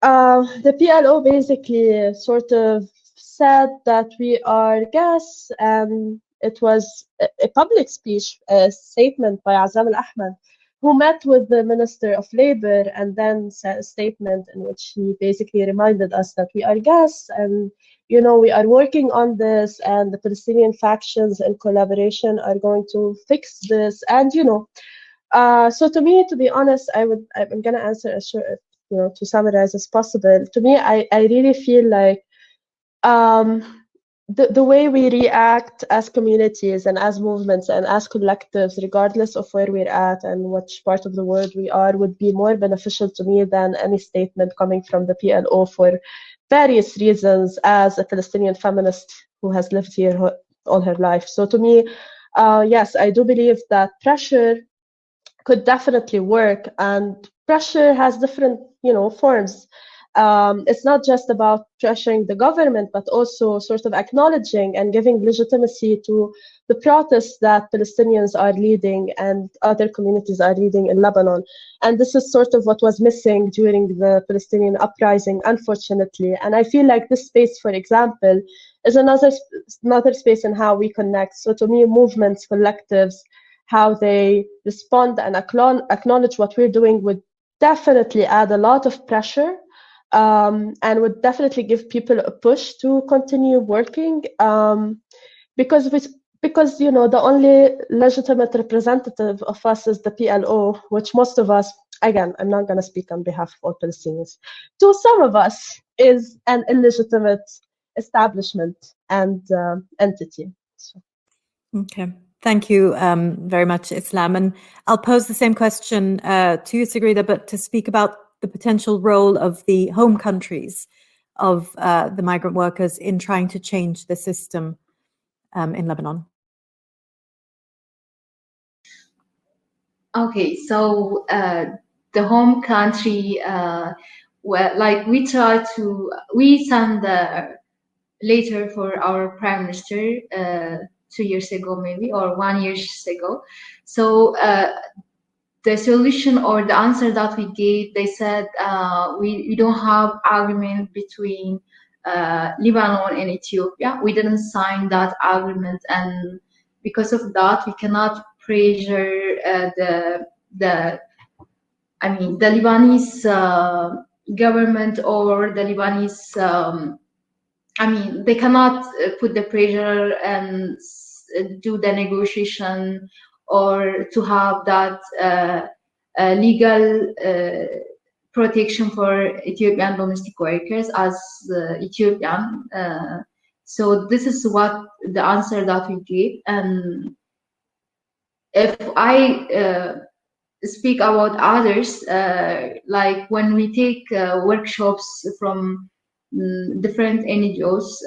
the PLO basically sort of said that we are guests, and it was a public speech, a statement by Azam al-Ahmad, who met with the Minister of Labor and then said a statement in which he basically reminded us that we are guests and, you know, we are working on this, and the Palestinian factions in collaboration are going to fix this. And, you know, so to me, to be honest, I'm going to answer as short, you know, to summarize as possible. To me, I really feel like the way we react as communities and as movements and as collectives, regardless of where we're at and which part of the world we are, would be more beneficial to me than any statement coming from the PLO for various reasons, as a Palestinian feminist who has lived here all her life. So to me, yes, I do believe that pressure could definitely work, and pressure has different, you know, forms. It's not just about pressuring the government, but also sort of acknowledging and giving legitimacy to the protests that Palestinians are leading and other communities are leading in Lebanon. And this is sort of what was missing during the Palestinian uprising, unfortunately. And I feel like this space, for example, is another space in how we connect. So to me, movements, collectives how they respond and acknowledge what we're doing would definitely add a lot of pressure, and would definitely give people a push to continue working, because the only legitimate representative of us is the PLO, which most of us, again, I'm not going to speak on behalf of all Palestinians, to some of us is an illegitimate establishment and entity. So.
Okay. Thank you very much, Islam. And I'll pose the same question to you, Sigrid, but to speak about the potential role of the home countries of the migrant workers in trying to change the system in Lebanon.
Okay, so the home country, well, like we sent the letter for our prime minister 2 years ago, maybe, or 1 year ago. So the solution or the answer that we gave, they said we don't have agreement between Lebanon and Ethiopia. We didn't sign that agreement, and because of that, we cannot pressure the Lebanese government or the Lebanese. They cannot put the pressure and do the negotiation or to have that legal protection for Ethiopian domestic workers as Ethiopian. So this is what the answer that we gave. And if I speak about others, like when we take workshops from different NGOs,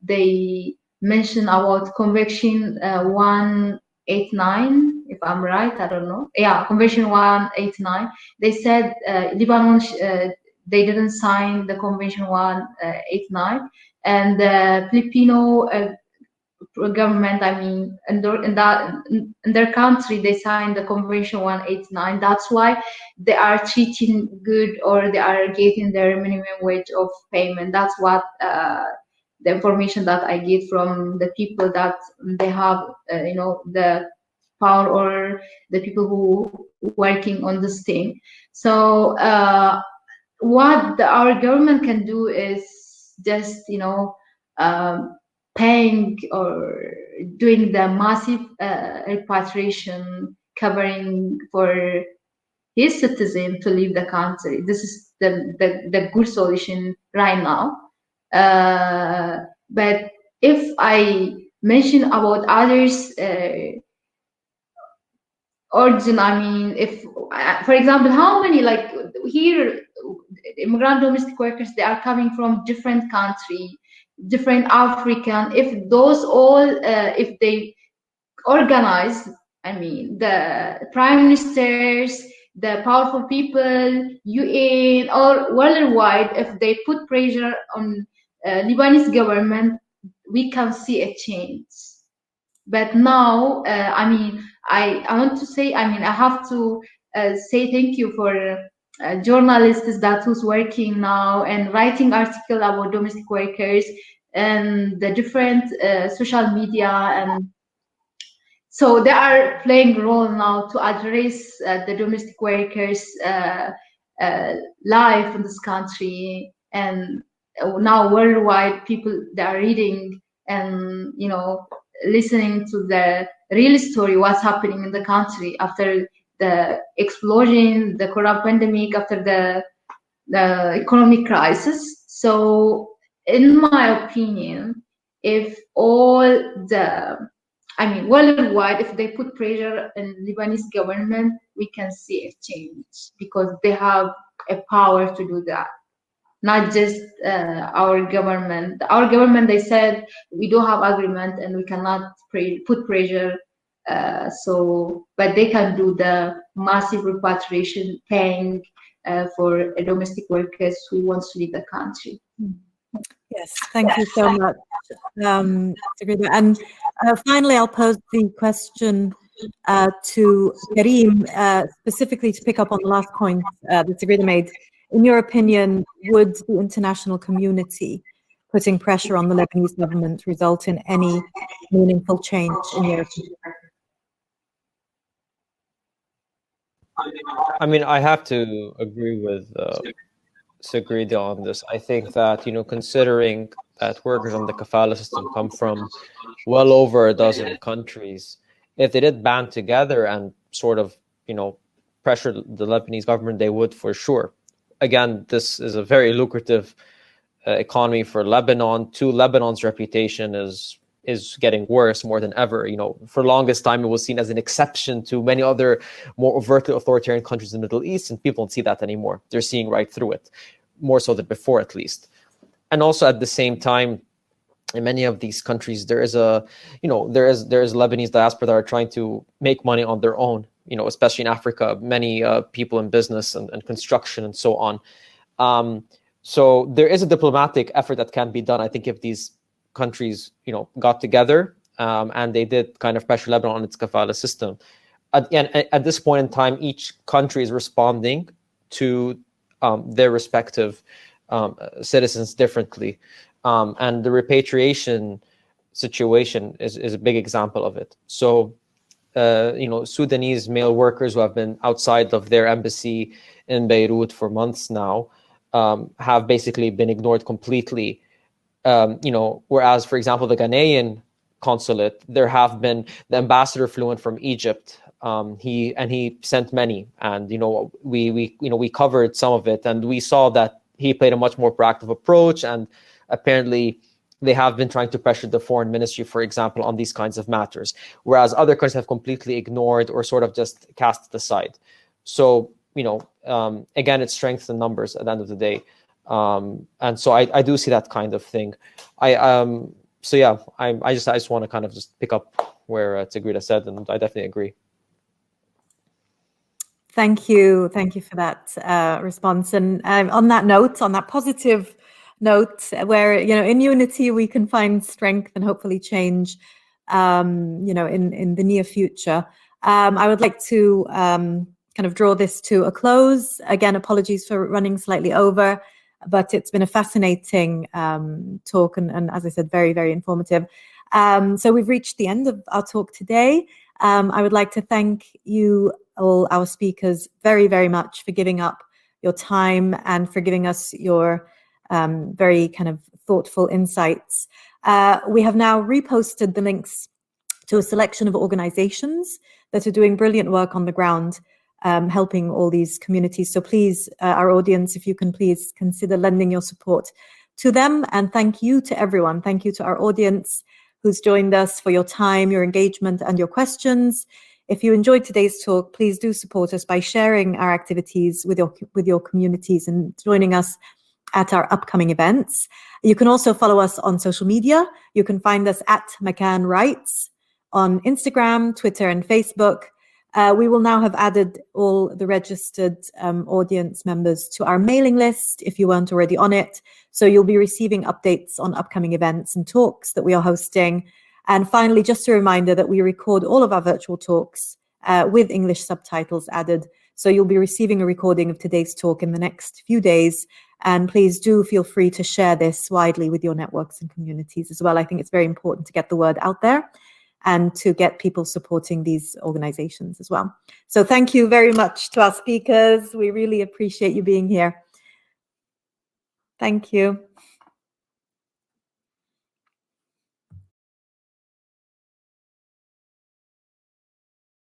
they mention about Convention 189, if I'm right, I don't know. Yeah, Convention 189. They said Lebanon, they didn't sign the Convention 189, and the Filipino government, in their country, they signed the Convention 189. That's why they are treating good, or they are getting their minimum wage of payment. That's what the information that I get from the people that they have, the power, or the people who working on this thing. So what our government can do is just, paying or doing the massive repatriation, covering for his citizen to leave the country. This is the good solution right now. But if I mention about others, origin, if, for example, how many, like here, immigrant domestic workers, they are coming from different countries, different African. If those all, if they organize, the prime ministers, the powerful people, UN, or worldwide, if they put pressure on Lebanese government, we can see a change. But now, I want to say, I have to say thank you for journalists that who's working now and writing article about domestic workers and the different social media, and so they are playing a role now to address the domestic workers' life in this country. And now worldwide, people, they are reading and listening to the real story, what's happening in the country after the explosion, the corona pandemic, after the economic crisis. So in my opinion, if all the, worldwide, if they put pressure on Lebanese government, we can see a change, because they have a power to do that. Not just our government. Our government, they said, we don't have agreement and we cannot put pressure. But they can do the massive repatriation, paying for domestic workers who wants to leave the country.
Yes, thank you so much, Sagrida. And finally, I'll pose the question to Karim, specifically to pick up on the last point that Sagrida made. In your opinion, would the international community putting pressure on the Lebanese government result in any meaningful change in your opinion?
I mean, I have to agree with Sagrida on this. I think that, considering that workers on the Kafala system come from well over a dozen countries, if they did band together and sort of, pressure the Lebanese government, they would for sure. Again, this is a very lucrative economy for Lebanon. Lebanon's reputation is getting worse more than ever. For the longest time, it was seen as an exception to many other more overtly authoritarian countries in the Middle East, and people don't see that anymore. They're seeing right through it, more so than before, at least. And also at the same time, in many of these countries, there is Lebanese diaspora that are trying to make money on their own. Especially in Africa, many people in business and construction and so on. So there is a diplomatic effort that can be done. I think if these countries, got together and they did kind of pressure Lebanon on its Kafala system. At this point in time, each country is responding to their respective citizens differently. And the repatriation situation is a big example of it. So, Sudanese male workers who have been outside of their embassy in Beirut for months now have basically been ignored completely. Whereas, for example, the Ghanaian consulate, there have been the ambassador flew in from Egypt. He sent many, and we covered some of it, and we saw that he played a much more proactive approach, and apparently they have been trying to pressure the foreign ministry, for example, on these kinds of matters, whereas other countries have completely ignored or sort of just cast it aside. So, again, it's strength in numbers at the end of the day. And so I do see that kind of thing. I just want to kind of just pick up where Sagrida said, and I definitely agree.
Thank you for that response. And on that positive note, where in unity we can find strength and hopefully change, in the near future. I would like to kind of draw this to a close. Again, apologies for running slightly over, but it's been a fascinating talk and as I said, very, very informative. So we've reached the end of our talk today. I would like to thank you all, our speakers, very, very much for giving up your time and for giving us your very kind of thoughtful insights. We have now reposted the links to a selection of organizations that are doing brilliant work on the ground, helping all these communities. So please, our audience, if you can please consider lending your support to them. And thank you to everyone. Thank you to our audience who's joined us, for your time, your engagement, and your questions. If you enjoyed today's talk, please do support us by sharing our activities with your communities and joining us at our upcoming events. You can also follow us on social media. You can find us at Makan Rights on Instagram, Twitter, and Facebook. We will now have added all the registered audience members to our mailing list if you weren't already on it. So you'll be receiving updates on upcoming events and talks that we are hosting. And finally, just a reminder that we record all of our virtual talks with English subtitles added. So you'll be receiving a recording of today's talk in the next few days. And please do feel free to share this widely with your networks and communities as well. I think it's very important to get the word out there and to get people supporting these organizations as well. So thank you very much to our speakers. We really appreciate you being here. Thank you.